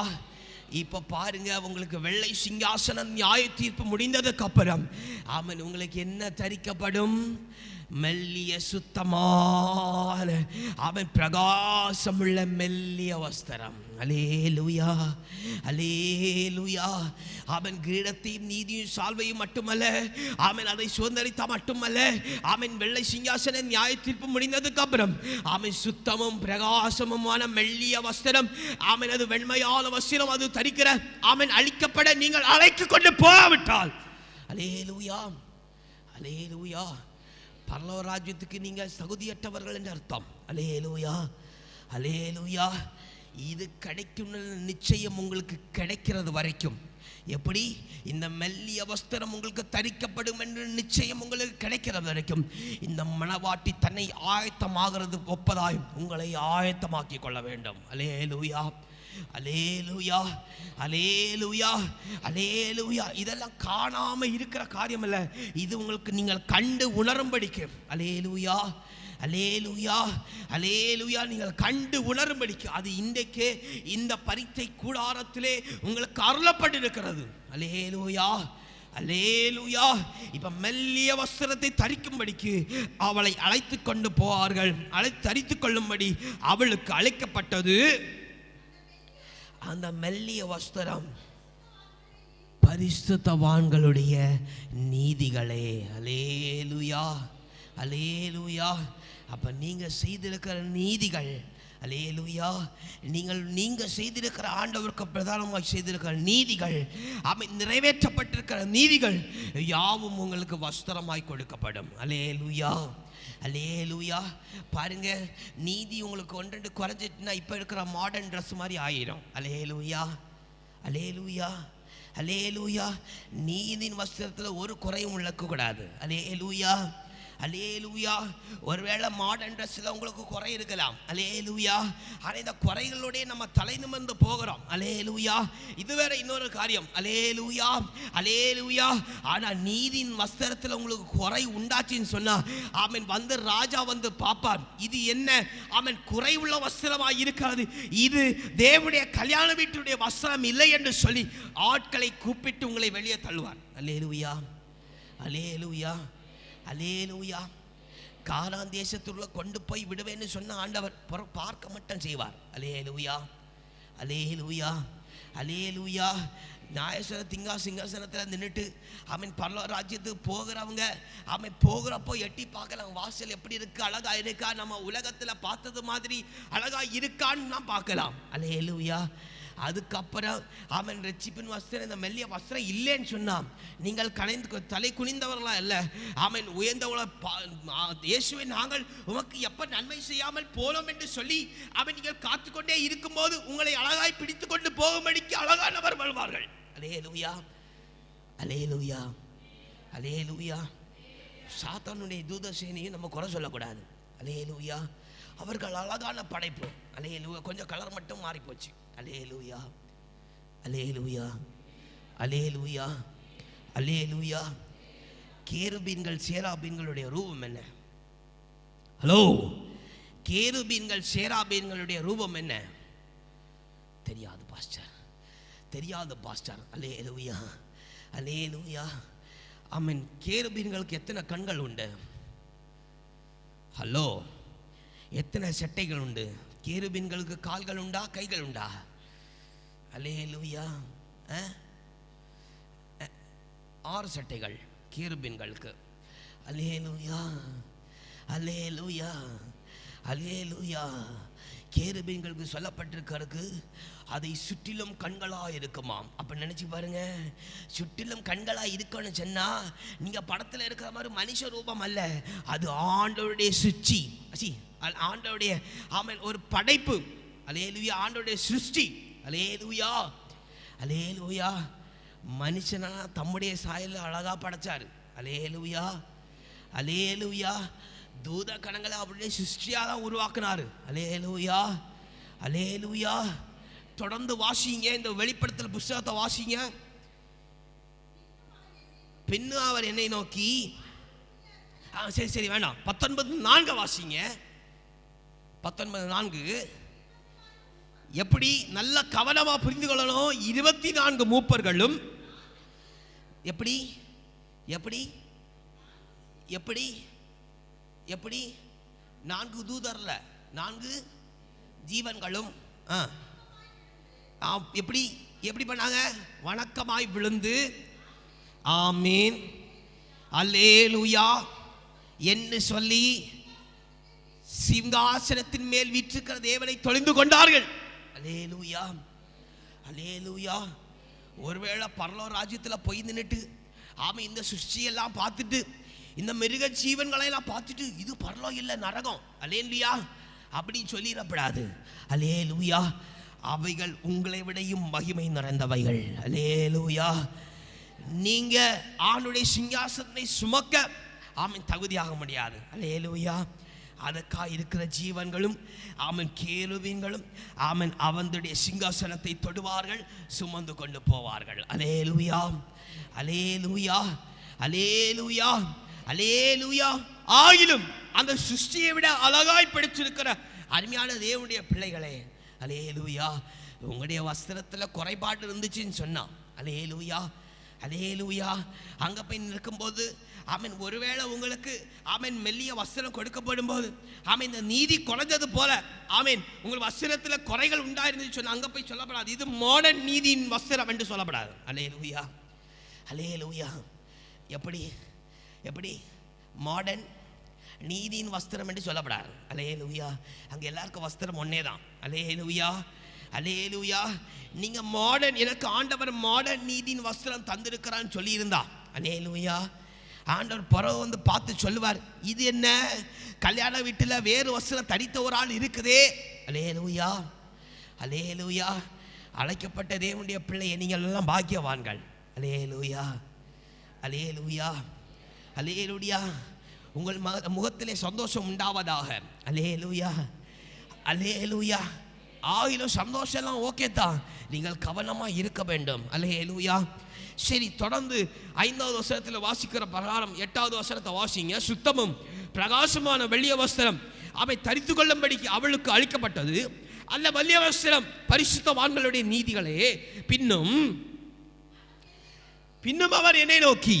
இப்ப பாருங்க, உங்களுக்கு வெள்ளை சிங்காசனம் நியாய தீர்ப்பு முடிந்ததுக்கு அப்புறம் ஆமென், உங்களுக்கு என்ன தரிக்கப்படும்? மெல்லிய சுத்தமான அவன் பிரகாசமுள்ள மெல்லிய வஸ்திரம். அல்லேலூயா, அல்லேலூயா. அவன் கிரீடத்தையும் நீதியும் சால்வையும் மட்டுமல்ல, அவன் அதை சுதந்திரித்த மட்டுமல்ல, அவன் வெள்ளை சிங்காசன நியாய தீர்ப்பு முடிந்ததுக்கு அப்புறம் அவன் சுத்தமும் பிரகாசமுமான மெல்லிய வஸ்திரம், அவன் அது வெண்மையான வஸ்திரம், அது தரிக்கிற அவன் அழிக்கப்பட நீங்கள் அழைத்து கொண்டு போகாவிட்டால், அல்லேலூயா, அல்லேலூயா, பரலோக ராஜ்யத்துக்கு நீங்கள் தகுதியற்றவர்கள் என்று அர்த்தம். அல்லேலூயா, அல்லேலூயா. இது கிடைக்கும் நிச்சயம் உங்களுக்கு கிடைக்கிறது வரைக்கும், எப்படி இந்த மெல்லிய வஸ்திரம் உங்களுக்கு தரிக்கப்படும் என்று நிச்சயம் உங்களுக்கு கிடைக்கிறது வரைக்கும் இந்த மணவாட்டி தன்னை ஆயத்தமாகிறது ஒப்பதாய் உங்களை ஆயத்தமாக்கி கொள்ள வேண்டும். அல்லேலூயா, அல்லேலூயா, அல்லேலூயா, அல்லேலூயா. இதெல்லாம் காணாம இருக்கிற காரியம் அல்ல, இது உங்களுக்கு நீங்கள் கண்டு உணரும்படிக்கு. அல்லேலூயா, அல்லேலூயா, அல்லேலூயா. நீங்கள் கண்டு உணரும்படிக்கு அது இன்றைக்கே இந்த பரீட்சை கூடாரத்திலே உங்களுக்கு அருளப்பட்டிருக்கிறது. அல்லேலூயா, அல்லேலூயா. இப்ப மெல்லிய வஸ்திரத்தை தரிக்கும்படிக்கு அவளை அழைத்து கொண்டு போவார்கள். தரித்து கொள்ளும்படி அவளுக்கு அழைக்கப்பட்டது அந்த மெல்லிய வஸ்திரம் பரிசுத்தவான்களுடைய நீதிகளே. அல்லேலூயா, அல்லேலூயா. அப்ப நீங்க செய்திருக்கிற நீதிகள், அல்லேலூயா, நீங்க செய்திருக்கிற ஆண்டவருக்கு பிரதானமாக செய்திருக்கிற நீதிகள், நிறைவேற்றப்பட்டிருக்கிற நீதிகள் யாவும் உங்களுக்கு வஸ்திரமாய் கொடுக்கப்படும். அல்லேலூயா, அல்லேலூயா. பாருங்க, நீதி உங்களுக்கு ஒன்று குறைஞ்சிட்டுனா இப்போ இருக்கிற மாடர்ன் ட்ரெஸ் மாதிரி ஆயிரும். அல்லேலூயா, அல்லேலூயா, அல்லேலூயா. நீதியின் வஸ்திரத்தில் ஒரு குறையும் இழக்கக்கூடாது. அல்லேலூயா, அல்லேலூயா. ஒருவேளை மாடர்ன் ட்ரெஸ்ஸில் உங்களுக்கு குறை இருக்கலாம். அல்லேலூயா. ஆனால் இந்த குறைகளோடைய நம்ம தலை நிமிர்ந்து போகிறோம். அல்லேலூயா. இது வேற இன்னொரு காரியம். அல்லேலூயா, அல்லேலூயா. ஆனால் நீதியின் வஸ்திரத்தில் உங்களுக்கு குறை உண்டாச்சின்னு சொன்னா ஆமென் வந்து ராஜா வந்து பார்ப்பார், இது என்ன ஆமென் குறைவுள்ள வஸ்திரமாக இருக்கிறது, இது தேவனுடைய கல்யாண வீட்டுடைய வஸ்திரம் இல்லை என்று சொல்லி ஆட்களை கூப்பிட்டு உங்களை வெளியே தள்ளுவார். அல்லேலூயா, அல்லேலூயா, அல்லேலூயா. கானான் தேசத்துக்குள்ள கொண்டு போய் விடுவேன்னு சொன்ன ஆண்டவர் பார்க்க மட்டும் செய்வார். அல்லேலூயா, அல்லேலூயா, அல்லேலூயா. நியாயசன சிங்காசனத்தில் நின்றுட்டு அவன் பரலோக ராஜ்யத்துக்கு போகிறவங்க அவன் போகிறப்போ எட்டி பார்க்கலாம், வாசல் எப்படி இருக்கு, அழகா இருக்கா, நம்ம உலகத்தில் பார்த்தது மாதிரி அழகா இருக்கான்னு நான் பார்க்கலாம். அல்லேலூயா. அதுக்கப்புறம் அவன் ரட்சிப்பின் வஸ்திரம் இந்த மெல்லிய வஸ்திரம் இல்லைன்னு சொன்னான், நீங்கள் கனைந்து தலை குனிந்தவர்களா இல்லை அவன் உயர்ந்தவங்கள இயேசுவை நாங்கள் உமக்கு எப்ப நன்மை செய்யாமல் போனோம் என்று சொல்லி அவன் நீங்கள் காத்துக்கொண்டே இருக்கும்போது உங்களை அழகாய் பிடித்து கொண்டு போகும்படிக்கு அழகானவர் வருவார்கள். அல்லேலூயா, அல்லேலூயா, அல்லேலூயா. சாத்தானுடைய தூதசேனையும் நம்ம குறை சொல்லக்கூடாது. அல்லேலூயா. அவர்கள் அழகான படைப்பு. அல்லேலூயா. கொஞ்சம் கலர் மட்டும் மாறி போச்சு. அல்லேலூயா, அல்லேலூயா, அல்லேலூயா, அல்லேலூயா. கேருபீன்கள் சேராபீன்களுடைய ரூபம் என்ன? ஹலோ, கேருபீன்கள் சேராபீன்களுடைய ரூபம் என்ன? தெரியாது பாஸ்டர், தெரியாது பாஸ்டர். அல்லேலூயா, அல்லேலூயா. ஆமென். கேருபீன்களுக்கு எத்தனை கண்கள் உண்டு? ஹலோ, எத்தனை செட்டைகள் உண்டு? கேருபீன்களுக்கு கால்கள் உண்டா, கைகள் உண்டா? அல்லேலூயா. 6 சட்டைகள் கேருபீன்களுக்கு. அல்லேலூயா, அல்லேலூயா, அல்லேலூயா. கேருபீன்களுக்கு சொல்லப்பட்டிருக்கிறது அதை சுற்றிலும் கண்களாக இருக்குமாம். அப்போ நினச்சி பாருங்க, சுற்றிலும் கண்களாக இருக்குன்னு சொன்னா நீங்க படத்தில் இருக்கிற மாதிரி மனுஷ ரூபம் அல்ல, அது ஆண்டவருடைய சுச்சி, ஆண்டவருடைய ஆமென் ஒரு படைப்பு. அல்லேலூயா, ஆண்டவருடைய சிருஷ்டி. அல்லேலூயா, அல்லேலூயா. மனுஷனா தம்முடைய சாயல் அழகா படைச்சாரு. அல்லேலூயா, அல்லேலூயா. தூத கணங்களை அவருடைய சிருஷ்டியாக தான் உருவாக்குனாரு. அல்லேலூயா, அல்லேலூயா. தொடர்ந்து வாசிங்க, இந்த வெளிப்படுத்தல் புத்தகத்தை வாசிங்க. பின்னு அவர் என்னை நோக்கி, சரி சரி வேண்டாம், 19:4 வாசிங்க. 19:4 எப்படி நல்ல கவனமா புரிந்து கொள்ளணும். 24 மூப்பர்களும் எப்படி எப்படி எப்படி எப்படி 4 தூதர்ல 4 ஜீவன்களும் எப்படி எப்படி பண்ணாங்க? வணக்கமாய் விழுந்து ஆமீன் அல்லேலூயா என்று சொல்லி சிங்காசனத்தின் மேல் வீற்றிருக்கிற தேவனை தொழுது கொண்டார்கள். அல்லேலூயா, அல்லேலூயா. ஒருவேளை பரலோக ராஜ்யத்தில் போய் நின்றுட்டு ஆமாம் இந்த சிருஷ்டியெல்லாம் பார்த்துட்டு இந்த மிருக ஜீவன்களை எல்லாம் பார்த்துட்டு இது பரலோகம் இல்லை நரகம் அல்லேலூயா அப்படின்னு சொல்லிடப்படாது. அல்லேலூயா. அவைகள் உங்களை விடையும் மகிமை நிறைந்தவைகள். அல்லேலூயா. நீங்க ஆணுடைய சிங்காசனத்தை சுமக்க ஆமென் தகுதியாக முடியாது. அல்லேலூயா. அதற்காக இருக்கிற ஜீவன்களும் ஆமென் கேருபீன்களும் ஆமென் அவனுடைய சிங்காசனத்தை தொடுவார்கள், சுமந்து கொண்டு போவார்கள். அல்லேலூயா, அல்லேலூயா, அல்லேலூயா, அல்லேலூயா. ஆயிலும் அந்த சிருஷ்டியை விட அழகாய் படைத்திருக்கிற அருமையான தேவனுடைய பிள்ளைகளே, அல்லேலூயா, உங்களுடைய வஸ்திரத்தில் குறைபாடு இருந்துச்சுன்னு சொன்னா, அல்லேலூயா, அல்லேலூயா, அங்கே போய் நிற்கும்போது ஆமென் ஒருவேளை உங்களுக்கு ஆமென் மெல்லிய வஸ்திரம் கொடுக்கப்படும் போது ஆமென் இந்த நீதி குறைஞ்சது போல ஆமென் உங்கள் வஸ்திரத்தில் குறைகள் உண்டாயிருந்துச்சு சொன்னால் அங்கே போய் சொல்லப்படாது, இது மாடர்ன் நீதியின் வஸ்திரம் என்று சொல்லப்படாது. அல்லேலூயா, அல்லேலூயா. எப்படி எப்படி மாடர்ன் நீதியின் வஸ்திரம் என்று சொல்லப்படாது. அல்லேலூயா. அங்கே எல்லாருக்கும் வஸ்திரம் ஒன்னே தான். அல்லேலூயா, அல்லேலூயா. நீங்க மாடர்ன், எனக்கு ஆண்டவர் மாடர்ன் நீதியின் வஸ்திரம் தந்திருக்கிறான்னு சொல்லியிருந்தா, அல்லேலூயா, ஆண்டவர் பிறகு வந்து பார்த்து சொல்லுவார், இது என்ன கல்யாண வீட்டில் வேறு வஸ்திரம் தடித்த ஒரு ஆள் இருக்குதே. அல்லேலூயா, அல்லேலூயா. அழைக்கப்பட்ட தேவனுடைய பிள்ளை நீங்கள் எல்லாம் பாக்கியவான்கள். அல்லேலூயா, அல்லேலூயா, அல்லேலூயா. உங்கள் முகத்திலே சந்தோஷம் உண்டாவதாக. அல்லேலூயா, அல்லேலூயா. ஆயிலும் சந்தோஷம் எல்லாம் ஓகே தான், நீங்கள் கவனமாக இருக்க வேண்டும். அல்லேலூயா. சரி, தொடர்ந்து 5வது வசனத்தில் வாசிக்கிற பிரகாரம் 8வது வசனத்தை வாசிங்க. சுத்தமும் பிரகாசமான வெள்ளிய வஸ்திரம் அவை தரித்து கொள்ளும்படிக்கு அவளுக்கு அளிக்கப்பட்டது. அல்ல வெள்ளிய வஸ்திரம் பரிசுத்தவான்களுடைய நீதிகளே. பின்னும் அவர் என்னை நோக்கி,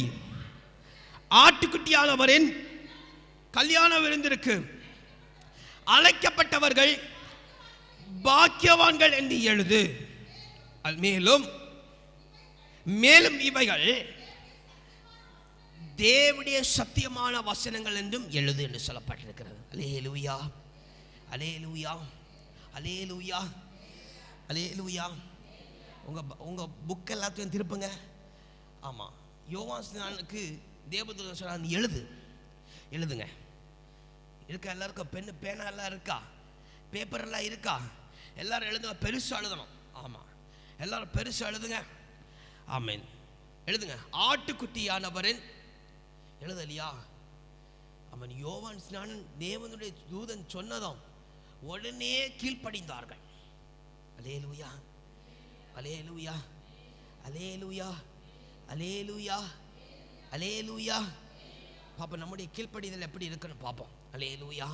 ஆட்டுக்குட்டியானவரின் கல்யாண விருந்திற்கு அழைக்கப்பட்டவர்கள் பாக்கியவான்கள் என்று எழுது. மேலும் இவைகள் தேவனுடைய சத்தியமான வசனங்கள் என்றும் எழுது என்று சொல்லப்பட்டிருக்கிறது. அல்லேலூயா, அல்லேலூயா, அல்லேலூயா, அல்லேலூயா. உங்க புக் எல்லாத்தையும் திருப்புங்க. ஆமா, யோவான் ஸ்நானனுக்கு தேவதூதன் சொன்னார், எழுதுங்க. இருக்கா எல்லாருக்கும் பெண்ணு பேனா எல்லாம் இருக்கா, பேப்பர் எல்லாம் இருக்கா? எல்லாரும் எழுதுங்க, பெருசா எழுதணும். ஆமா, எல்லாரும் பெருசா எழுதுங்க. ஆமென், எழுதுங்க. ஆட்டுக்குட்டியானவரின் எழுதலையா? அவன் யோவான் ஸ்நானன் தேவனுடைய தூதன் சொன்னதும் உடனே கீழ்ப்படிந்தார்கள். அல்லேலூயா, அல்லேலூயா, அல்லேலூயா, அல்லேலூயா, அல்லேலூயா. பாப்போம் நம்முடைய கீழ்ப்படிதல் எப்படி இருக்குன்னு பார்ப்போம். அல்லேலூயா,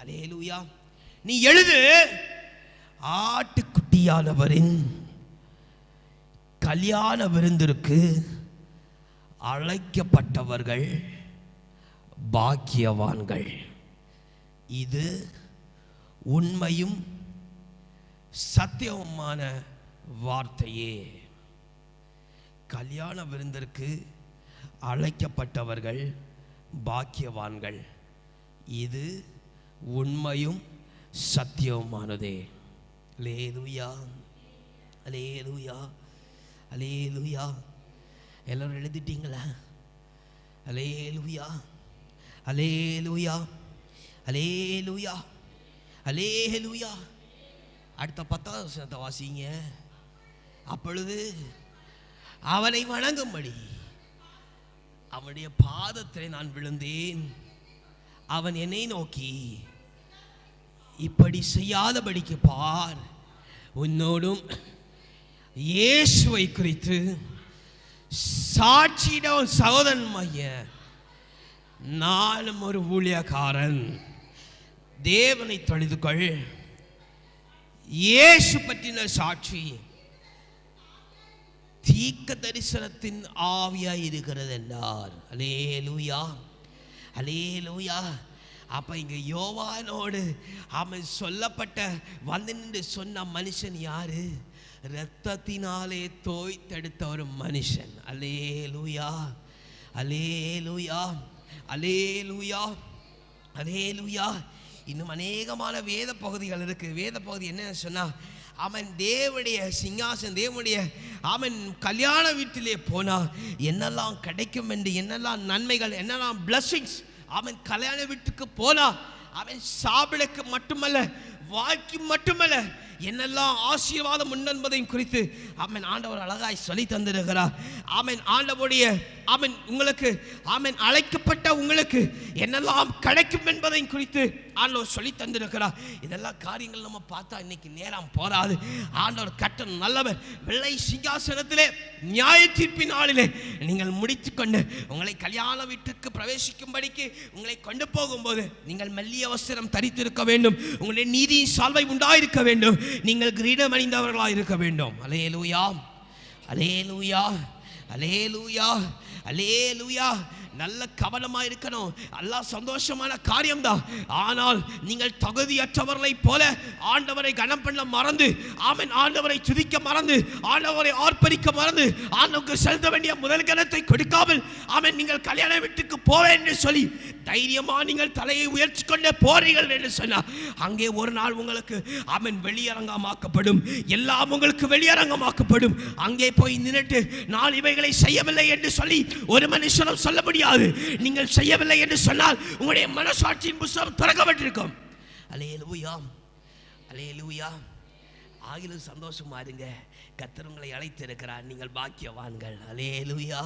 அல்லேலூயா. நீ எழுது, ஆட்டுக்குட்டியானவரின் கல்யாண விருந்திற்கு அழைக்கப்பட்டவர்கள் பாக்கியவான்கள். இது உண்மையும் சத்தியமான வார்த்தையே. கல்யாண விருந்திற்கு அழைக்கப்பட்டவர்கள் பாக்கியவான்கள், இது உண்மையும் சத்தியமானதே. அல்லேலூயா, அல்லேலூயா, அல்லேலூயா. எல்லாரும் எழுதிட்டீங்களா? அல்லேலூயா, அல்லேலூயா, அல்லேலூயா, அல்லேலூயா. அடுத்த 10வது வசனத்தை வாசிங்க. அப்பொழுது அவனை வணங்கும்படி அவனுடைய பாதத்தில் நான் விழுந்தேன். அவன் என்னை நோக்கி, இப்படி செய்யாதபடிக்கு பார், உன்னோடும் இயேசுவை குறித்து சாட்சியிடம் சகோதரன் மைய, நானும் ஒரு ஊழியக்காரன். தேவனை தொழுது கொள், இயேசு பற்றின சாட்சி தீர்க்க தரிசனத்தின் ஆவியாய் இருக்கிறது என்றார். அல்லேலூயா, அல்லேலூயா. அப்ப இங்க யோவானோடு அவன் சொல்லப்பட்ட வந்து நின்று சொன்ன மனுஷன் யாரு? இரத்தத்தினாலே தோய்த்தெடுத்த ஒரு மனுஷன். அல்லேலூயா, அல்லேலூயா, அல்லேலூயா, அல்லேலூயா. இன்னும் அநேகமான வேத பகுதிகள் இருக்கு. வேத பகுதி என்ன சொன்னா, அவன் தேவனுடைய சிங்காசன், தேவனுடைய அவன் கல்யாண வீட்டிலே போனா என்னெல்லாம் கிடைக்கும் என்று, என்னெல்லாம் நன்மைகள், என்னெல்லாம் பிளஸிங்ஸ். அவன் கல்யாண வீட்டுக்கு போனா அவன் சாப்பிடக்கு மட்டுமல்ல, வாழ்க்கை மட்டுமல்ல, என்னெல்லாம் ஆசீர்வாதம் உண்டு என்பதையும் குறித்து ஆமென் ஆண்டவர் அழகாய் சொல்லி தந்திருக்கிறார். ஆமென் ஆண்டவருடைய ஆமென் உங்களுக்கு ஆமென் அழைக்கப்பட்ட உங்களுக்கு என்னெல்லாம் கிடைக்கும் என்பதையும் குறித்து ஆண்டவர் சொல்லி தந்திருக்கிறார். இதெல்லாம் காரியங்கள் நம்ம பார்த்தா இன்னைக்கு நேரம் போதாது. ஆண்டவர் கர்த்தர் நல்லவர். வெள்ளை சிங்காசனத்திலே நியாய தீர்ப்பின் நாளிலே நீங்கள் முடித்துக்கொண்டு உங்களை கல்யாண வீட்டுக்கு பிரவேசிக்கும்படிக்கு உங்களை கொண்டு போகும்போது நீங்கள் மெல்லிய வஸ்திரம் தரித்திருக்க வேண்டும். உங்களுடைய நீதியின் சால்வை உண்டாயிருக்க வேண்டும். நீங்கள் கிரீடம் அணிந்தவர்களாக இருக்க வேண்டும். அல்லேலூயா, அல்லேலூயா, அல்லேலூயா, அல்லேலூயா. நல்ல கவனமா இருக்கணும். அல்லாஹ் சந்தோஷமான காரியம்தான். ஆனால் நீங்கள் தகுதியற்றவர்களை போல ஆண்டவரை கனம் பண்ண மறந்து ஆமென் ஆண்டவரை துதிக்க மறந்து ஆண்டவரை ஆர்ப்பரிக்க மறந்து ஆண்டவருக்கு செலுத்த வேண்டிய முதல் கனத்தை கொடுக்காமல் ஆமென் நீங்கள் கல்யாண வீட்டுக்கு போவேன் என்று சொல்லி தைரியமா நீங்கள் தலையை உயர்த்தி கொண்டே போறீர்கள் என்று சொன்னார். அங்கே ஒரு நாள் உங்களுக்கு ஆமென் வெளியரங்கமாக்கப்படும். எல்லாம் உங்களுக்கு வெளியரங்கமாக்கப்படும். அங்கே போய் நின்னுட்டு நான் இவைகளை செய்யவில்லை என்று சொல்லி ஒரு மனுஷனும் சொல்ல முடியாது. நீங்கள் செய்யவில்லை என்று சொன்னால் உங்களுடைய மனசாட்சியின் புத்தகம் திறக்கப்பட்டிருக்கும். அல்லேலூயா, அல்லேலூயா. ஆகிலும் சந்தோஷமா இருங்க. கர்த்தர் உங்களை அழைத்திருக்கிறார். நீங்கள் பாக்கியவான்கள். அல்லேலூயா,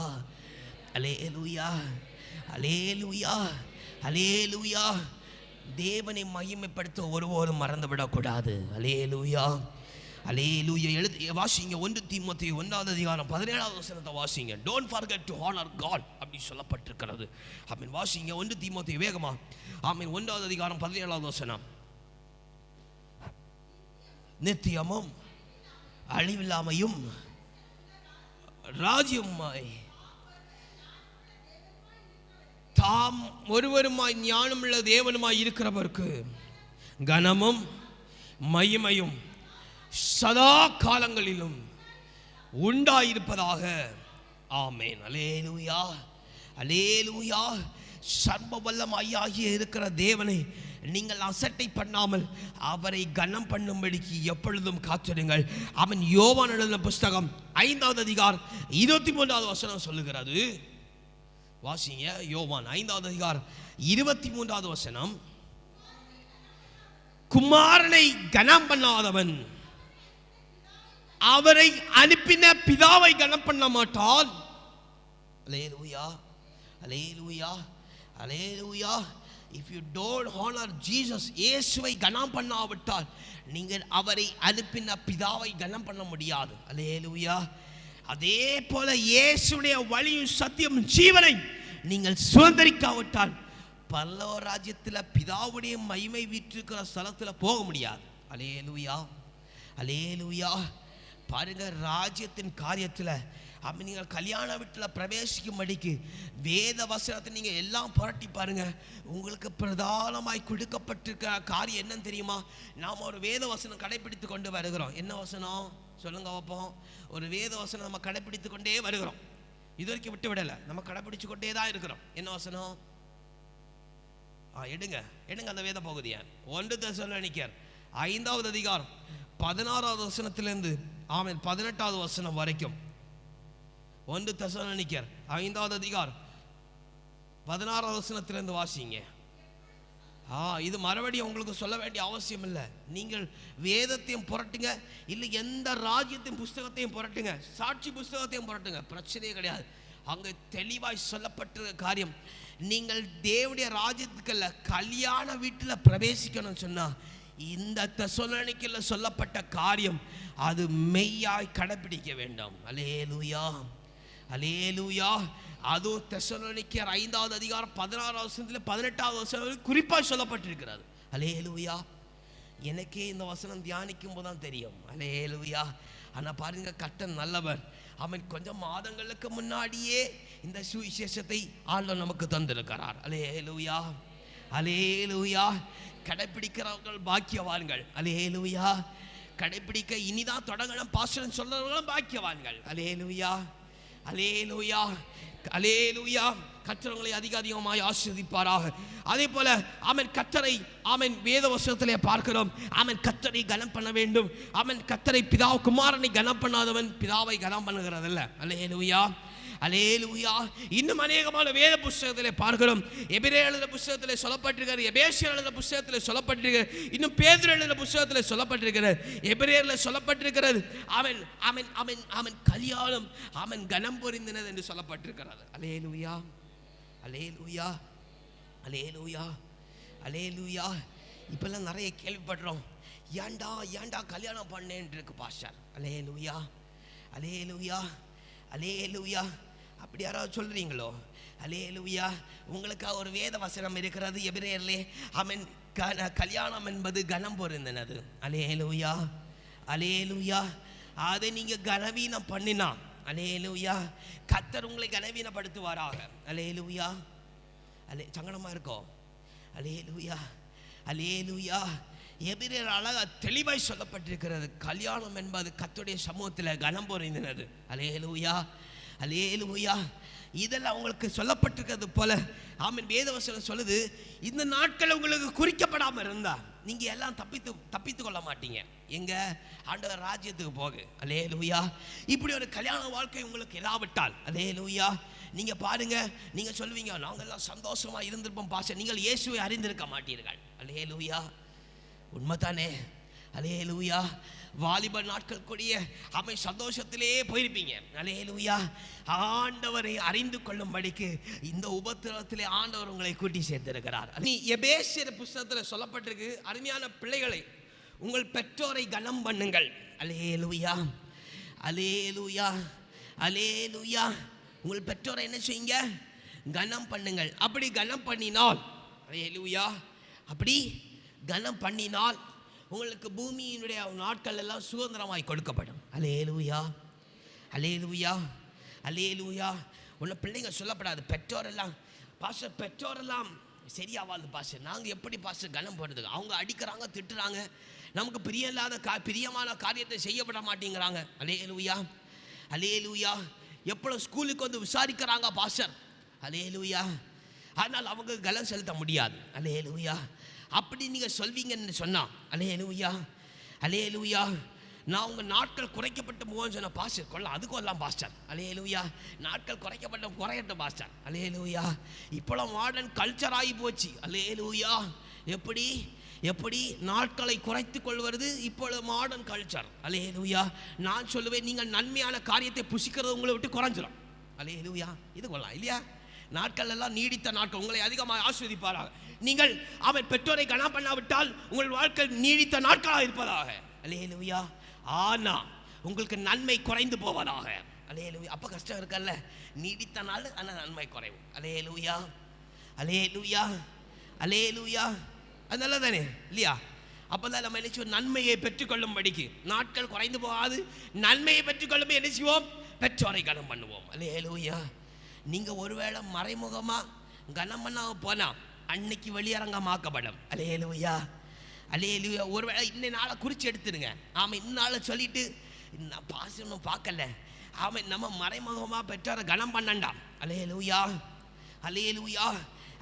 அல்லேலூயா, அல்லேலூயா, அல்லேலூயா. தேவனை மகிமைப்படுத்த ஒருவரும் மறந்துவிடக்கூடாது. அல்லேலூயா, அல்லேலூயா. வாசிங்க 1 தீமோத்தேயு 1:17 வாசிங்க. Don't forget to honor God அப்படி சொல்லப்பட்டிருக்கிறது. ஆமென். வாசிங்க 1 தீமோத்தேயு வேகமா. ஆமென். 1:17 நித்தியமும் அழிவில்லாமையும் ராஜ்யமாய் தாம் ஒருவருமாய் ஞானமுள்ள தேவனுமாய் இருக்கிறவருக்கு கனமும் மகிமையும் சதா காலங்களிலும் உண்டாயிருப்பதாக. ஆமென். அல்லேலூயா, அல்லேலூயா. சர்வ வல்லமையாகிய இருக்கிற தேவனை நீங்கள் அசட்டை பண்ணாமல் அவரை கனம் பண்ணும்படிக்கு எப்பொழுதும் காத்திருங்கள். அவன் யோவான் எழுதின புஸ்தகம் 5:23 சொல்லுகிறது. வாசிங்க. யோவான் 5:23 குமாரனை கனம் பண்ணாதவன் அவரை அனுப்பின பிதாவை கனம் பண்ண மாட்டான். அல்லேலூயா, அல்லேலூயா, அல்லேலூயா. If you don't honor Jesus, இயேசுவை கனம் பண்ணாவிட்டால் நீங்கள் அவரை அனுப்பின பிதாவை கனம் பண்ண முடியாது. அல்லேலூயா. அதே போல இயேசுடைய வழியும் சத்தியம் ஜீவனை நீங்கள் சுதந்திரிக்காவிட்டால் பரலோக ராஜ்யத்தில் பிதாவுடைய மகிமை வீற்றிருக்கிற ஸ்தலத்தில் போக முடியாது. அல்லேலூயா, அல்லேலூயா. பாருங்க, ராஜ்யத்தின் காரியத்தில் அப்போ நீங்கள் கல்யாண வீட்டில் பிரவேசிக்கும்படிக்கு வேத வசனத்தை நீங்கள் எல்லாம் புரட்டி பாருங்க. உங்களுக்கு பிரதானமாய் கொடுக்கப்பட்டிருக்க காரியம் என்னன்னு தெரியுமா? நாம் ஒரு வேத வசனம் கடைபிடித்து கொண்டு வருகிறோம். என்ன வசனம் சொல்லுங்க பார்ப்போம். ஒரு வேத வசனம் நம்ம கடைபிடித்து கொண்டே வருகிறோம். இது வரைக்கும் விட்டு விடலை, நம்ம கடைபிடிச்சு கொண்டே தான் இருக்கிறோம். என்ன வசனம்? எடுங்க அந்த வேத பகுதியை. 1 தெசலோனிக்கர் 5:16 ஆமென் 18 வரைக்கும். 1 தெசலோனிக்கர் 5:16 வாசிங்க. இது மறுபடியும் உங்களுக்கு சொல்ல வேண்டிய அவசியம் இல்லை. நீங்கள் வேதத்தையும் புரட்டுங்க, இல்லை எந்த ராஜ்யத்தின் புஸ்தகத்தையும் புரட்டுங்க, சாட்சி புஸ்தகத்தையும் புரட்டுங்க, பிரச்சனையே கிடையாது. அங்கே தெளிவாய் சொல்லப்பட்ட காரியம், நீங்கள் தேவனுடைய ராஜ்யத்துக்குள்ள கல்யாண வீட்டில் பிரவேசிக்கணும்னு சொன்னா இந்த தெசலோனிக்கேல சொல்லப்பட்ட காரியம் அது மெய்யாய் கடைபிடிக்க வேண்டும். அல்லேலூயா, அல்லேலூயா. அது தெசலோனிக்கேயர் 5:16 குறிப்பாக சொல்லப்பட்டிருக்கிறது. அல்லேலூயா. எனக்கே இந்த வசனம் தியானிக்கும் போதுதான் தெரியும். அல்லேலூயா. ஆனால் பாருங்க, கர்த்தர் நல்லவர். அவன் கொஞ்சம் மாதங்களுக்கு முன்னாடியே இந்த சுவிசேஷத்தை ஆண்டவர் நமக்கு தந்திருக்கிறார். அல்லேலூயா, அல்லேலூயா. கடைபிடிக்கிறவர்கள் பாக்கியவான்கள். அல்லேலூயா. கடைபிடிக்க இனிதான் தொடங்கணும் பாஸ்டர் சொல்றவர்களும் பாக்கியவான்கள். அல்லேலூயா, அல்லேலூயா, அல்லேலூயா. கர்த்தரை அதிகமாய் ஆசீர்வதிப்பாராக. அதே போல ஆமென் கர்த்தரை ஆமென் வேத வசனத்திலே பார்க்கிறோம். ஆமென் கர்த்தரை கனம் பண்ண வேண்டும். ஆமென் கர்த்தரை குமாரனை கனம் பண்ணாதவன் பிதாவை கனம் பண்ணுகிறதில்ல. அல்லேலூயா. அல்லேலூயா. இன்னும் அநேகமான வேத புஸ்தகத்திலே பார்க்கிறோம். எபிரேயர் எழுதின புஸ்தகத்திலே சொல்லப்பட்டிருக்கிறது, எபேசியர் எழுதின புஸ்தகத்திலே சொல்லப்பட்டிருக்கிறது, இன்னும் பேதுரு எழுதின புஸ்தகத்திலே சொல்லப்பட்டிருக்கிறது, எபிரேயர்ல சொல்லப்பட்டிருக்கிறது. அவன் அவன் அவன் அவன் கல்யாணம் அவன் கனம் பொருந்தினது என்று சொல்லப்பட்டிருக்கிறது. அல்லேலூயா, அல்லேலூயா, அல்லேலூயா, அல்லேலூயா. இப்பெல்லாம் நிறைய கேள்விப்படுறோம், ஏண்டா ஏண்டா கல்யாணம் பண்ணேன் இருக்கு பாஸ்டர். அல்லேலூயா, அல்லேலூயா, அல்லேலூயா. அப்படி யாராவது சொல்றீங்களோ? அல்லேலூயா. உங்களுக்காக ஒரு வேத வசனம் இருக்கிறது எபிரேயர்லே. அவன் கல்யாணம் என்பது கனம் பொருந்தினது. அல்லேலூயா, அல்லேலூயா. அதை நீங்க கனவீனம் பண்ணினா, அல்லேலூயா, கர்த்தர் உங்களை கனவீனப்படுத்துவாராக. அல்லேலூயா, சங்கடமா இருக்கோ? அல்லேலூயா, அல்லேலூயா. எபிரேயர் அழகா தெளிவாய் சொல்லப்பட்டிருக்கிறது, கல்யாணம் என்பது கர்த்தருடைய சமூகத்தில் கனம் பொருந்தினது. அல்லேலூயா, அல்லேலூயா. இதெல்லாம் உங்களுக்கு சொல்லப்பட்டிருக்கிறது போல ஆமென். வேதவசனம் சொல்லுது, இந்த நாட்கள் உங்களுக்கு குறிக்கப்படாமல் இருந்தா நீங்க எல்லாம் தப்பித்து கொள்ள மாட்டீங்க. எங்க ஆண்டவர் ராஜ்யத்துக்கு போக. அல்லேலூயா. இப்படி ஒரு கல்யாண வாழ்க்கை உங்களுக்கு இராவிட்டால், அல்லேலூயா, நீங்க பாருங்க, நீங்க சொல்லுவீங்க நாங்கெல்லாம் சந்தோஷமா இருந்திருப்போம் பாஸ்டர், நீங்கள் இயேசுவை அறிந்திருக்க மாட்டீர்கள். அல்லேலூயா, உண்மைதானே? அல்லேலூயா. வாலிப நாட்கள் கூடிய அமை சந்தோஷத்திலே போயிருப்பீங்க. அல்லேலூயா. ஆண்டவரை அறிந்து கொள்ளும்படிக்கு இந்த உபத்திரவத்திலே ஆண்டவர் உங்களை கூட்டி சேர்த்திருக்கிறார். நீ எபேசியர் புஸ்தகத்தில் சொல்லப்பட்டிருக்கு, அருமையான பிள்ளைகளை உங்கள் பெற்றோரை கனம் பண்ணுங்கள். அல்லேலூயா, அல்லேலூயா, அல்லேலூயா. உங்கள் பெற்றோரை என்ன செய்யுங்க? கனம் பண்ணுங்கள். அப்படி கனம் பண்ணினால், அல்லேலூயா, அப்படி கனம் பண்ணினால் உங்களுக்கு பூமியினுடைய நாட்கள் எல்லாம் சுதந்திரமாய் கொடுக்கப்படும். அல்லேலூயா, அல்லேலூயா, அல்லேலூயா. உள்ள பிள்ளைங்க சொல்லப்படாது, பெற்றோரெல்லாம் பாஸ்டர் பெற்றோரெல்லாம் சரியாவாது பாஸ்டர், நாங்கள் எப்படி பாஸ்டர் கனம் போடுறது? அவங்க அடிக்கிறாங்க, திட்டுறாங்க, நமக்கு பிரியமான காரியத்தை செய்யப்பட மாட்டேங்கிறாங்க. அல்லேலூயா, அல்லேலூயா. எப்போ ஸ்கூலுக்கு வந்து விசாரிக்கிறாங்க பாஸ்டர். அல்லேலூயா. ஆனால் அவங்க கனம் செலுத்த முடியாது. அல்லேலூயா. அப்படி நீங்கள் சொல்வீங்கன்னு சொன்னா, அல்லேலூயா, அல்லேலூயா, நான் உங்கள் நாட்கள் குறைக்கப்பட்டு போவோன்னு சொன்ன பாஸ்டர் கொள்ளலாம், அது கொள்ளலாம் பாஸ்டர். அல்லேலூயா. நாட்கள் குறையட்டும் பாஸ்டர். அல்லேலூயா. இப்போலாம் மாடர்ன் கல்ச்சர் ஆகி போச்சு. அல்லேலூயா. எப்படி எப்படி நாட்களை குறைத்து கொள்வது இப்பொழுது மாடர்ன் கல்ச்சர். அல்லேலூயா. நான் சொல்லுவேன், நீங்கள் நன்மையான காரியத்தை புசிக்கிறது உங்களை விட்டு குறைஞ்சிடும். அல்லேலூயா. இது கொள்ளலாம் இல்லையா? நாட்கள் எல்லாம் நீடித்த நாட்கள் உங்களை அதிகமாக ஆஸ்வதிப்பாராக. நீங்கள் அவன் பெற்றோரை கனம் பண்ணாவிட்டால் உங்கள் வாழ்க்கை நீடித்த நாட்களாக இருப்பதாக. அல்லேலூயா. ஆனா உங்களுக்கு நன்மை குறைந்து போவதாக. அல்லேலூயா. அப்ப கஷ்டம் இருக்கல்ல, நீடித்த நாள் ஆனால் நன்மை குறைவும். அல்லேலூயா, அல்லேலூயா, அல்லேலூயா. அது நல்லதானே இல்லையா? அப்பதான் நம்ம என்ன செய்வோம்? நன்மையை பெற்றுக்கொள்ளும்படிக்கு நாட்கள் குறைந்து போகாது, நன்மையை பெற்றுக்கொள்ளும் என்ன செய்வோம்? பெற்றோரை கனம் பண்ணுவோம். அல்லேலூயா. நீங்க ஒருவேளை மறைமுகமா கனம் பண்ண போனா அன்னைக்கு வெளியரங்கமாக்கப்படும். அல்லேலூயா, அல்லேலூயா. ஒருவேளை இன்னை நாளை குறிச்சு எடுத்துருங்க. ஆமாம், இந்நாளை சொல்லிட்டு பாசம் பார்க்கல, ஆமாம், நம்ம மறைமுகமாக பெற்றார கனம் பண்ணண்டாம். அல்லேலூயா, அல்லேலூயா.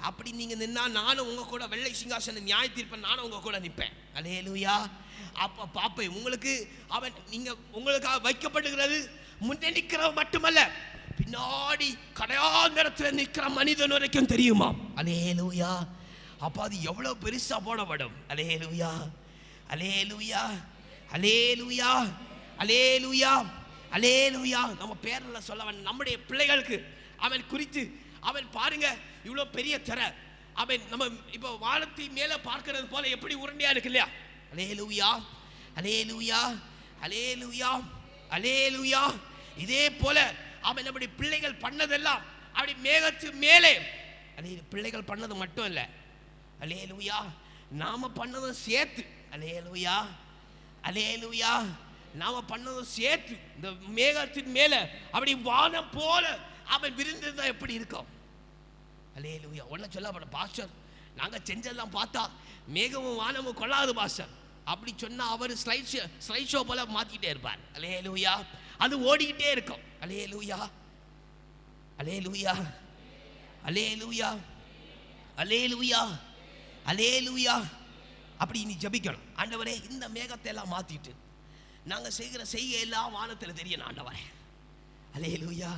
அப்படி நீங்கள் நின்னா நானும் உங்கள் கூட வெள்ளை சிங்காசன நியாய தீர்ப்பேன், நானும் உங்கள் கூட நிற்பேன். அல்லேலூயா. அப்போ பாப்பேன் உங்களுக்கு அவன் நீங்கள் உங்களுக்காக வைக்கப்படுகிறது முன்னே நிற்கிற மட்டுமல்ல, பின்னாடி கடையால் நேரத்தில் நிற்கிற மனிதன் வரைக்கும் தெரியுமா? அல்லேலூயா. அப்போ அது எவ்வளோ பெருசா போடப்படும். அல்லேலூயா, அல்லேலூயா, அல்லேலூயா, அல்லேலூயா, அல்லேலூயா. நம்ம பேரில் சொல்லவன் நம்முடைய பிள்ளைகளுக்கு அவன் குறித்து அவன் பாருங்க, இவ்வளோ பெரிய திரை அவன் நம்ம இப்போ வானத்தை மேலே பார்க்கிறது போல எப்படி உருண்டையா இருக்கு இல்லையா? அல்லேலூயா, அல்லேலூயா, அல்லேலூயா, அல்லேலூயா. இதே போல அவன் நம்முடைய பிள்ளைகள் பண்ணதெல்லாம் அப்படி மேகத்து மேலே, அதே பிள்ளைகள் பண்ணது மட்டும் இல்லை, அல்லேலூயா, நாம பண்ணதும் சேர்த்து. அல்லேலூயா, அல்லேலூயா. நாம பண்ணதும் சேர்த்து இந்த மேகத்தின் மேல அப்படி வானம் போல அவன் விருந்திருந்தா எப்படி இருக்கும்? அல்லேலூயா. ஒன்ன சொல்லப்பட பாஸ்டர், நாங்க செஞ்செல்லாம் பார்த்தா மேகமும் வானமும் கொள்ளாது பாஸ்டர் அப்படி சொன்னா அவர் ஸ்லைட் ஷோ போல மாத்திட்டே இருப்பார். அல்லேலூயா. அது ஓடிக்கிட்டே இருக்கும். அல்லேலூயா, அல்லேலூயா, அல்லேலூயா, அல்லேலூயா, அல்லேலூயா. அப்படி நீ ஜெபிக்கணும். ஆண்டவரே, இந்த மேகத்தை எல்லாம் மாத்திட்டு நாங்கள் செய்கிற செய்கை எல்லாம் வானத்தில் தெரியணும் ஆண்டவரே. அல்லேலூயா,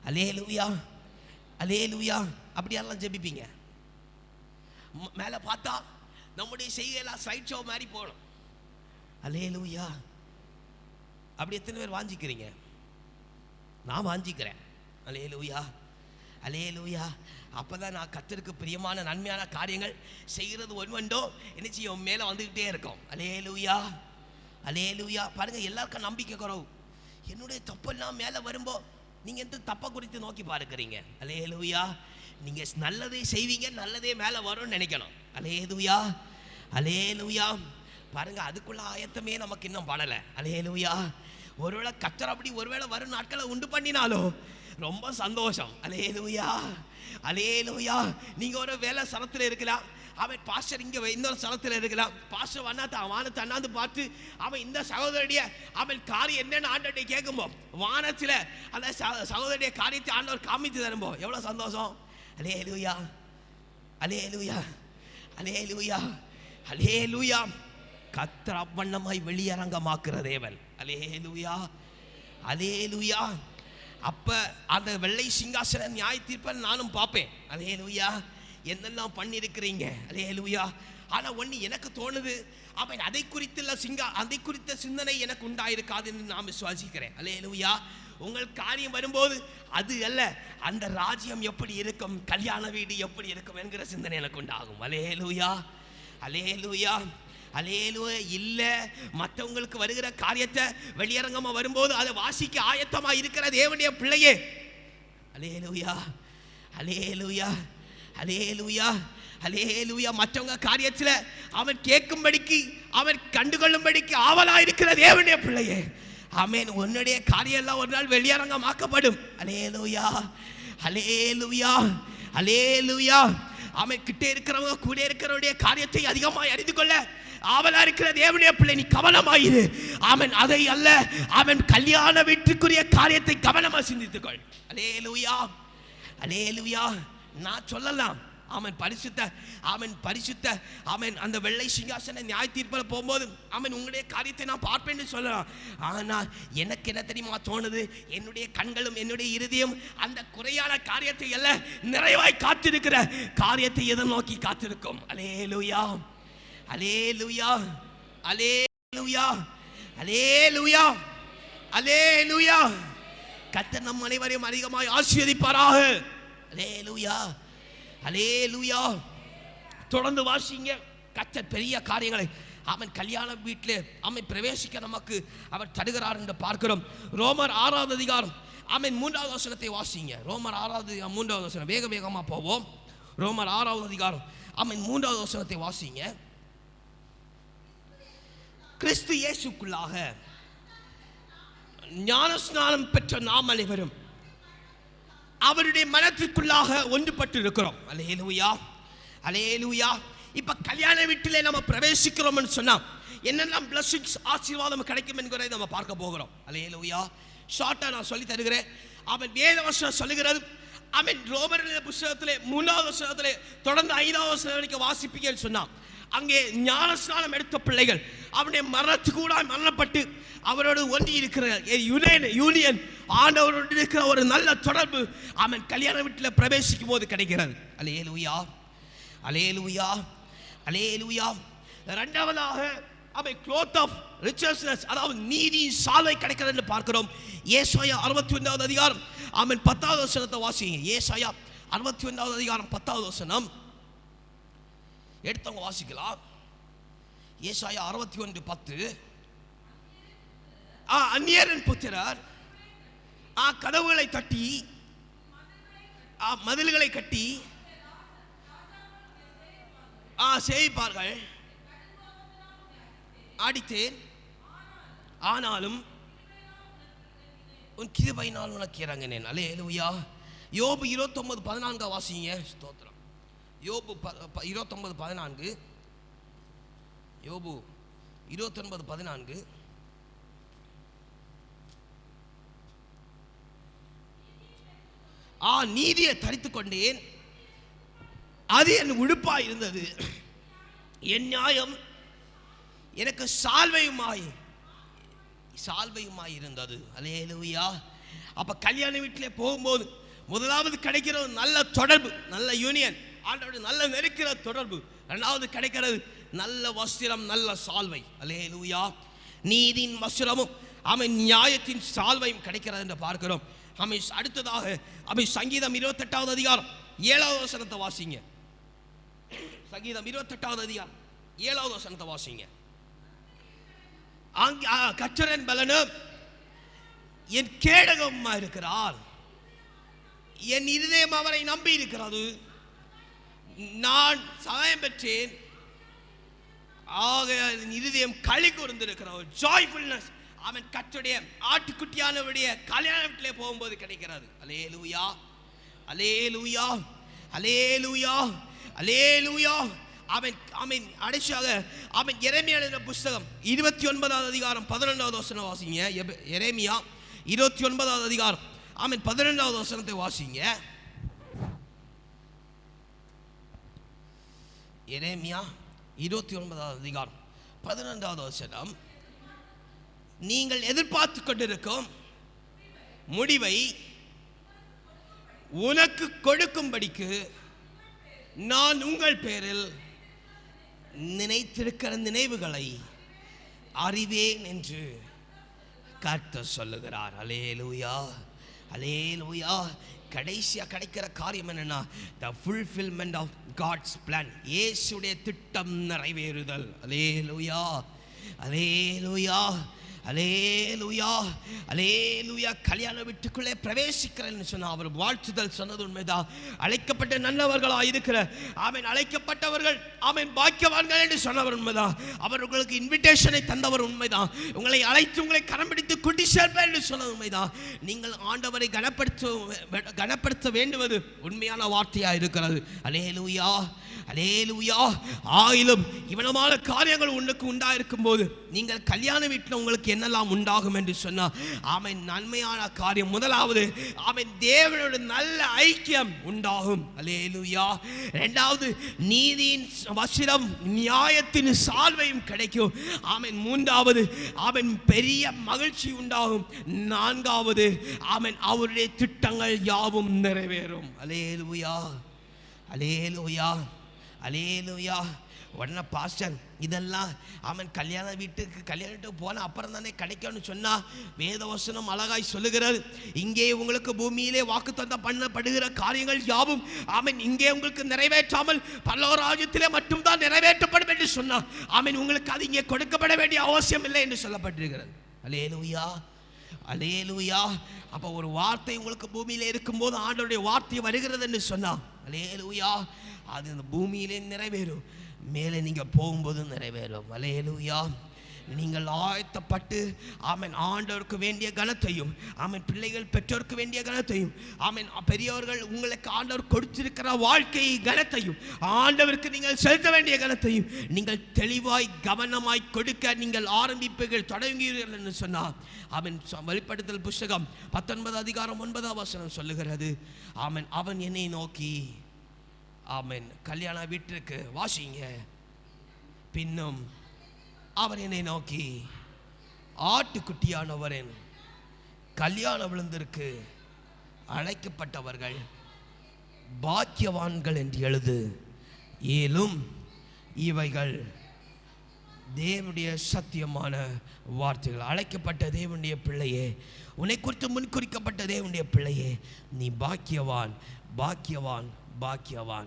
அல்லேலூயா, அல்லேலூயா. அப்படியெல்லாம் ஜெபிப்பீங்க. மேலே பார்த்தா நம்முடைய செய்கையெல்லாம் ஸ்லைட் ஷோ மாதிரி போகணும். அல்லேலூயா. அப்படி எத்தனை பேர் வாஞ்சிக்கிறீங்க? நான் வாஞ்சிக்கிறேன். அல்லேலூயா, அல்லேலூயா. அப்போதான் நான் கர்த்தருக்கு பிரியமான நன்மையான காரியங்கள் செய்கிறது ஒன்றுண்டோ என்ன செய்யும், மேலே வந்துக்கிட்டே இருக்கும். அல்லேலூயா, அல்லேலூயா. பாருங்கள், எல்லாருக்கும் நம்பிக்கை குறவு. என்னுடைய தப்பெல்லாம் மேலே வரும்போ நீங்கள் எந்த தப்பை குறித்து நோக்கி பார்க்குறீங்க? அல்லேலூயா. நீங்கள் நல்லதே செய்வீங்க, நல்லதே மேலே வரும்னு நினைக்கணும். அல்லேலூயா, அல்லேலூயா. பாருங்கள், அதுக்குள்ள ஆயத்தமே நமக்கு இன்னும் பண்ணலை. அல்லேலூயா. ஒருவேளை கர்த்தர் அப்படி ஒருவேளை வரும் நாட்களை உண்டு பண்ணினாலும் ரொம்ப சந்தோஷம். அல்லேலூயா, அல்லேலூயா. நீங்கள் ஒரு வேலை ஸ்தலத்தில் இருக்கலாம், அவன் பாஸ்டர் இங்கே இன்னொரு ஸ்தலத்தில் இருக்கலாம். பாஸ்டர் வானத்தை அண்ணாந்து பார்த்து அவன் இந்த சகோதரனுடைய அவன் காரியம் என்னென்னு ஆண்டவர்கிட்ட கேட்கும்போ வானத்தில் அந்த சகோதரனுடைய காரியத்தை ஆண்டவர் காமித்து தரும்போ எவ்வளோ சந்தோஷம். அல்லேலூயா, அல்லேலூயா, அல்லேலூயா, அல்லேலூயா. கர்த்தர் அவ்வண்ணமாய் வெளியரங்கமாக்குற தேவன். அல்லேலூயா, அல்லேலூயா. அப்ப அந்த வெள்ளை சிங்காசன நியாய தீர்ப்பை நானும் பார்ப்பேன். அல்லேலூயா. என்னெல்லாம் பண்ணியிருக்கிறீங்க. அல்லேலூயா. ஆனா ஒன்று எனக்கு தோணுது, அவன் அதை குறித்த சிந்தனை எனக்கு உண்டாயிருக்காதுன்னு நான் விசுவாசிக்கிறேன். அல்லேலூயா. உங்கள் காரியம் வரும்போது அது அல்ல, அந்த ராஜ்யம் எப்படி இருக்கும், கல்யாண வீடு எப்படி இருக்கும் என்கிற சிந்தனை எனக்கு உண்டாகும். அல்லேலூயா, அல்லேலூயா, அல்லேலூயா. இல்லை, மற்றவங்களுக்கு வருகிற காரியத்தை வெளியரங்கமா வரும்போது அதை வாசிக்க ஆயத்தமா இருக்கிற தேவனுடைய பிள்ளையே. அல்லேலூயா, அல்லேலூயா, அல்லேலூயா, அல்லேலூயா. மற்றவங்க காரியத்தில் அவன் கேட்கும்படிக்கு அவன் கண்டுகொள்ளும்படிக்கு ஆவலா இருக்கிற தேவனுடைய பிள்ளையே. ஆமென். உன்னுடைய காரியம் எல்லாம் ஒரு நாள் வெளியரங்கமாக்கப்படும். அல்லேலூயா, அல்லேலூயா, அல்லேலூயா. அவன் கிட்டே இருக்கிறவங்க கூட இருக்கிறவருடைய காரியத்தை அதிகமாக அறிந்து கொள்ள ஆவலா இருக்கிற தேவனுடைய பிள்ளை, நீ கவனமாயிரு. அவன் அதை அல்ல, அவன் கல்யாண வீட்டுக்குரிய காரியத்தை கவனமா சிந்தித்துக்கொள். அல்லேலூயா, அல்லேலூயா. நான் சொல்லலாம், அவன் பரிசுத்த அவன் அந்த வெள்ளை சிங்காசன நியாய தீர்ப்பில் போகும்போது அவன் உங்களுடைய காரியத்தை நான் பார்ப்பேன்னு சொல்லலாம். ஆனால் எனக்கு என்ன தெரியுமா தோணுது, என்னுடைய கண்களும் என்னுடைய இருதயம் அந்த குறையான காரியத்தை அல்ல, நிறைவாய் காத்திருக்கிற காரியத்தை எதை நோக்கி காத்திருக்கும். அல்லேலூயா, அல்லேலூயா, அல்லேலூயா, அல்லேலூயா, அல்லேலூயா. கர்த்தர் நம் அனைவரையும் அதிகமாய் ஆசீர்வதிப்பாராக. அல்லேலூயா, அல்லேலூயா. தொடர்ந்து வாசிங்க. கர்த்தர் பெரிய காரியங்களை அவன் கல்யாண வீட்டிலே அவன் பிரவேசிக்க நமக்கு அவர் தருகிறார் என்று பார்க்கிறோம். ரோமர் 6வது அதிகாரம் அவன் 3வது வசனத்தை வாசிங்க. ரோமர் 6வது அதிகாரம் 3வது வசனம். வேகமா போவோம். ரோமர் 6வது அதிகாரம் அவன் 3வது வசனத்தை வாசிங்க. கிறிஸ்து இயேசுக்குள்ளாக ஞானஸ்நானம் பெற்ற நாம் அனைவரும் அவருடைய மனத்திற்குள்ளாக ஒன்றுபட்டு இருக்கிறோம். அல்லேலூயா, அல்லேலூயா. இப்ப கல்யாண வீட்டிலே நம்ம பிரவேசிக்கிறோம்னு சொன்னா என்னெல்லாம் பிளஸிங்ஸ் ஆசீர்வாதம் கிடைக்கும் என்கிறதை நம்ம பார்க்க போகிறோம். அல்லேலூயா. ஷார்ட்டா நான் சொல்லி தருகிறேன். அவன் வேதவசனம் சொல்லுகிறது, அவன் ரோமர் புத்தகத்திலே 3வது வசனத்திலே தொடர்ந்து 5வது வசனம் வரைக்கும் வாசிப்பீங்கன்னு சொன்னான். அங்கே ஞானஸ்நானம் எடுத்த பிள்ளைகள் அவனுடைய மரணத்துக்கு கூட மரணப்பட்டு அவரோடு ஒன்றி இருக்கிற யூனியன் ஆண்டவரோடு இருக்கிற ஒரு நல்ல தொடர்பு அவன் கல்யாண வீட்டில் பிரவேசிக்கும் போது கிடைக்கிறது. அல்லேலூயா, அல்லேலூயா, அல்லேலூயா. இரண்டாவதாக அவன் க்ளோத் ஆஃப் ரிச்சஸ்னஸ், அதாவது நீதியின் சாலை கிடைக்கிறது என்று பார்க்கிறோம். ஏசாயா 61வது அதிகாரம் அவன் 10வது வசனத்தை வாசிங்க. ஏசாயா 61வது அதிகாரம் 10வது வசனம் எடுத்தவங்க வாசிக்கலாம். ஏசாயா 61:10. அந்நியரின் புத்திரர் கதவுகளை தட்டி மதில்களை கட்டி சேவிப்பார்கள். அடித்தேன், ஆனாலும் உன் கிருபையினால் உனக்கு இறங்கினேன். அல்லேலூயா. யோபு 29:14 வாசிங்க. ஸ்தோத்திரம். யோபு 29:14. யோபு 29:14. நீதியை தரித்துக் கொண்டேன், அது என் உடுப்பாய் இருந்தது, என் நியாயம் எனக்கு சால்வையுமாய் இருந்தது. அல்லேலூயா. அப்ப கல்யாண வீட்டிலே போகும்போது முதலாவது கிடைக்கிறது நல்ல தொடர்பு, நல்ல யூனியன், ஆண்டவரோட நல்ல நெருக்கிற தொடர்பு. இரண்டாவது கிடைக்கிறது நல்ல வஸ்திரம், நல்ல சால்வை. அல்லேலூயா. நீதியின் வஸ்திரமும் ஆமென் நியாயத்தின் சால்வையும் கிடைக்கிறது என்று பார்க்கிறோம். ஆமென். அடுத்ததாக ஆமென் சங்கீதம் 28வது அதிகாரம் 7வது வசனத்தை வாசிங்க. சங்கீதம் 28வது அதிகாரம் 7வது வசனத்தை வாசிங்க. கர்த்தரின் பலனும் என் கேடகமா இருக்கிறார், என் இருதயம் அவரை நம்பி இருக்கிறது, நான் சகாயம் பெற்றேன், ஆக இருதயம் களி கூர்ந்திருக்கிறது. ஜாய்ஃபுல்னஸ் அவன் கர்த்தருடைய ஆட்டுக்குட்டியானவருடைய கல்யாண வீட்டிலே போகும்போது கிடைக்கிறது. அல்லேலூயா, அல்லேலூயா, அல்லேலூயா, அல்லேலூயா. அவன் அவன் அடைச்சாக அவன் எரேமியா எழுதின புஸ்தகம் 29வது அதிகாரம் 11வது வசனம் வாசிங்க. எரேமியா 29வது அதிகாரம் அவன் 11வது வசனத்தை வாசிங்க. எரேமியா 29வது அதிகாரம் 11வது வசனம். நீங்கள் எதிர்பார்த்து கொண்டிருக்கும் முடிவை உனக்கு கொடுக்கும்படிக்கு நான் உங்கள் பேரில் நினைத்திருக்கிற நினைவுகளை அறிவேன் என்று கர்த்தர் சொல்லுகிறார். அல்லேலூயா, அல்லேலூயா. கடைசியாக கிடைக்கிற காரியம் என்னன்னா, the fulfillment of God's plan. இயேசுடைய திட்டம் நிறைவேறுதல். அல்லேலூயா, அல்லேலூயா, அல்லேலூயா, அல்லேலூயா. கல்யாண வீட்டுக்குள்ளே பிரவேசிக்கிறேன்னு சொன்னா அவர் வாழ்த்துதல் சொன்னது உண்மைதான். அழைக்கப்பட்ட நல்லவர்களாக இருக்கிற ஆமென் அழைக்கப்பட்டவர்கள் ஆமென் பாக்கியவான்கள் என்று சொன்னவர் உண்மைதான். அவர் உங்களுக்கு இன்விடேஷனை தந்தவர் உண்மைதான். உங்களை அழைத்து உங்களை கரம் பிடித்து கூட்டி சேர்ப்பேன் என்று சொன்னது உண்மைதான். நீங்கள் ஆண்டவரை கனப்படுத்த வேண்டுவது உண்மையான வார்த்தையாக இருக்கிறது. அல்லேலூயா, அல்லேலூயா. ஆயிலும் இவனமான காரியங்கள் உனக்கு உண்டாயிருக்கும் போது நீங்கள் கல்யாண வீட்டில் உங்களுக்கு என்னெல்லாம் உண்டாகும் என்று சொன்னா ஆமென் நன்மையான காரியம். முதலாவது ஆமென் தேவனோட நல்ல ஐக்கியம் உண்டாகும். அல்லேலூயா. இரண்டாவது நீதியின் வஸ்திரம் நியாயத்தின் சால்வையும் கிடைக்கும். ஆமென். மூன்றாவது ஆமென் பெரிய மகிழ்ச்சி உண்டாகும். நான்காவது ஆமென் அவருடைய திட்டங்கள் யாவும் நிறைவேறும். அல்லேலூயா, அல்லேலூயா, அல்லேலூயா. உடனே பாஸ்டர் இதெல்லாம் அவன் கல்யாண வீட்டுக்கு போன அப்புறம் தானே கிடைக்கும்னு சொன்னா வேதவசனம் அழகாய் சொல்லுகிறது. இங்கே உங்களுக்கு பூமியிலே வாக்குத்தத்தம் பண்ணப்படுகிற காரியங்கள் யாவும் ஆமென் இங்கே உங்களுக்கு நிறைவேற்றாமல் பரலோகராஜ்யத்திலே மட்டும்தான் நிறைவேற்றப்படும் என்று சொன்னா ஆமென் உங்களுக்கு அது இங்கே கொடுக்கப்பட வேண்டிய அவசியம் இல்லை என்று சொல்லப்பட்டிருக்கிறது. அல்லேலூயா, அல்லேலூயா. அப்போ ஒரு வார்த்தை உங்களுக்கு பூமியிலே இருக்கும்போது ஆண்டவருடைய வார்த்தை வருகிறது என்று சொன்னா அல்லேலூயா அது இந்த பூமியிலே நிறைவேறும், மேலே நீங்கள் போகும்போது நிறைவேறும். அல்லேலூயா. நீங்கள் ஆயத்தப்பட்டு ஆமென் ஆண்டவருக்கு வேண்டிய கனத்தையும் ஆமென் பிள்ளைகள் பெற்றோருக்கு வேண்டிய கனத்தையும் ஆமென் பெரியவர்கள் உங்களுக்கு ஆண்டவர் கொடுத்திருக்கிற வாழ்க்கை கனத்தையும் ஆண்டவருக்கு நீங்கள் செலுத்த வேண்டிய கனத்தையும் நீங்கள் தெளிவாய் கவனமாய் கொடுக்க நீங்கள் ஆரம்பிப்பீர்கள் தொடங்குவீர்கள் என்று சொன்னார். ஆமென். வெளிப்படுத்தல் புஸ்தகம் 19 அதிகாரம் 9வது வசனம் சொல்லுகிறது ஆமென் அவன் என்னை நோக்கி ஆமென் கல்யாண வீட்டிற்கு வாசிங்க. பின்னும் அவர் என்னை நோக்கி ஆட்டுக்குட்டியானவரின் கல்யாண விருந்திற்கு அழைக்கப்பட்டவர்கள் பாக்கியவான்கள் என்று எழுது, ஏலும் இவைகள் தேவனுடைய சத்தியமான வார்த்தைகள். அழைக்கப்பட்ட தேவனுடைய பிள்ளையே, உன்னை குறித்து முன்குறிக்கப்பட்ட தேவனுடைய பிள்ளையே, நீ பாக்கியவான், பாக்கியவான், பாக்கியவான்.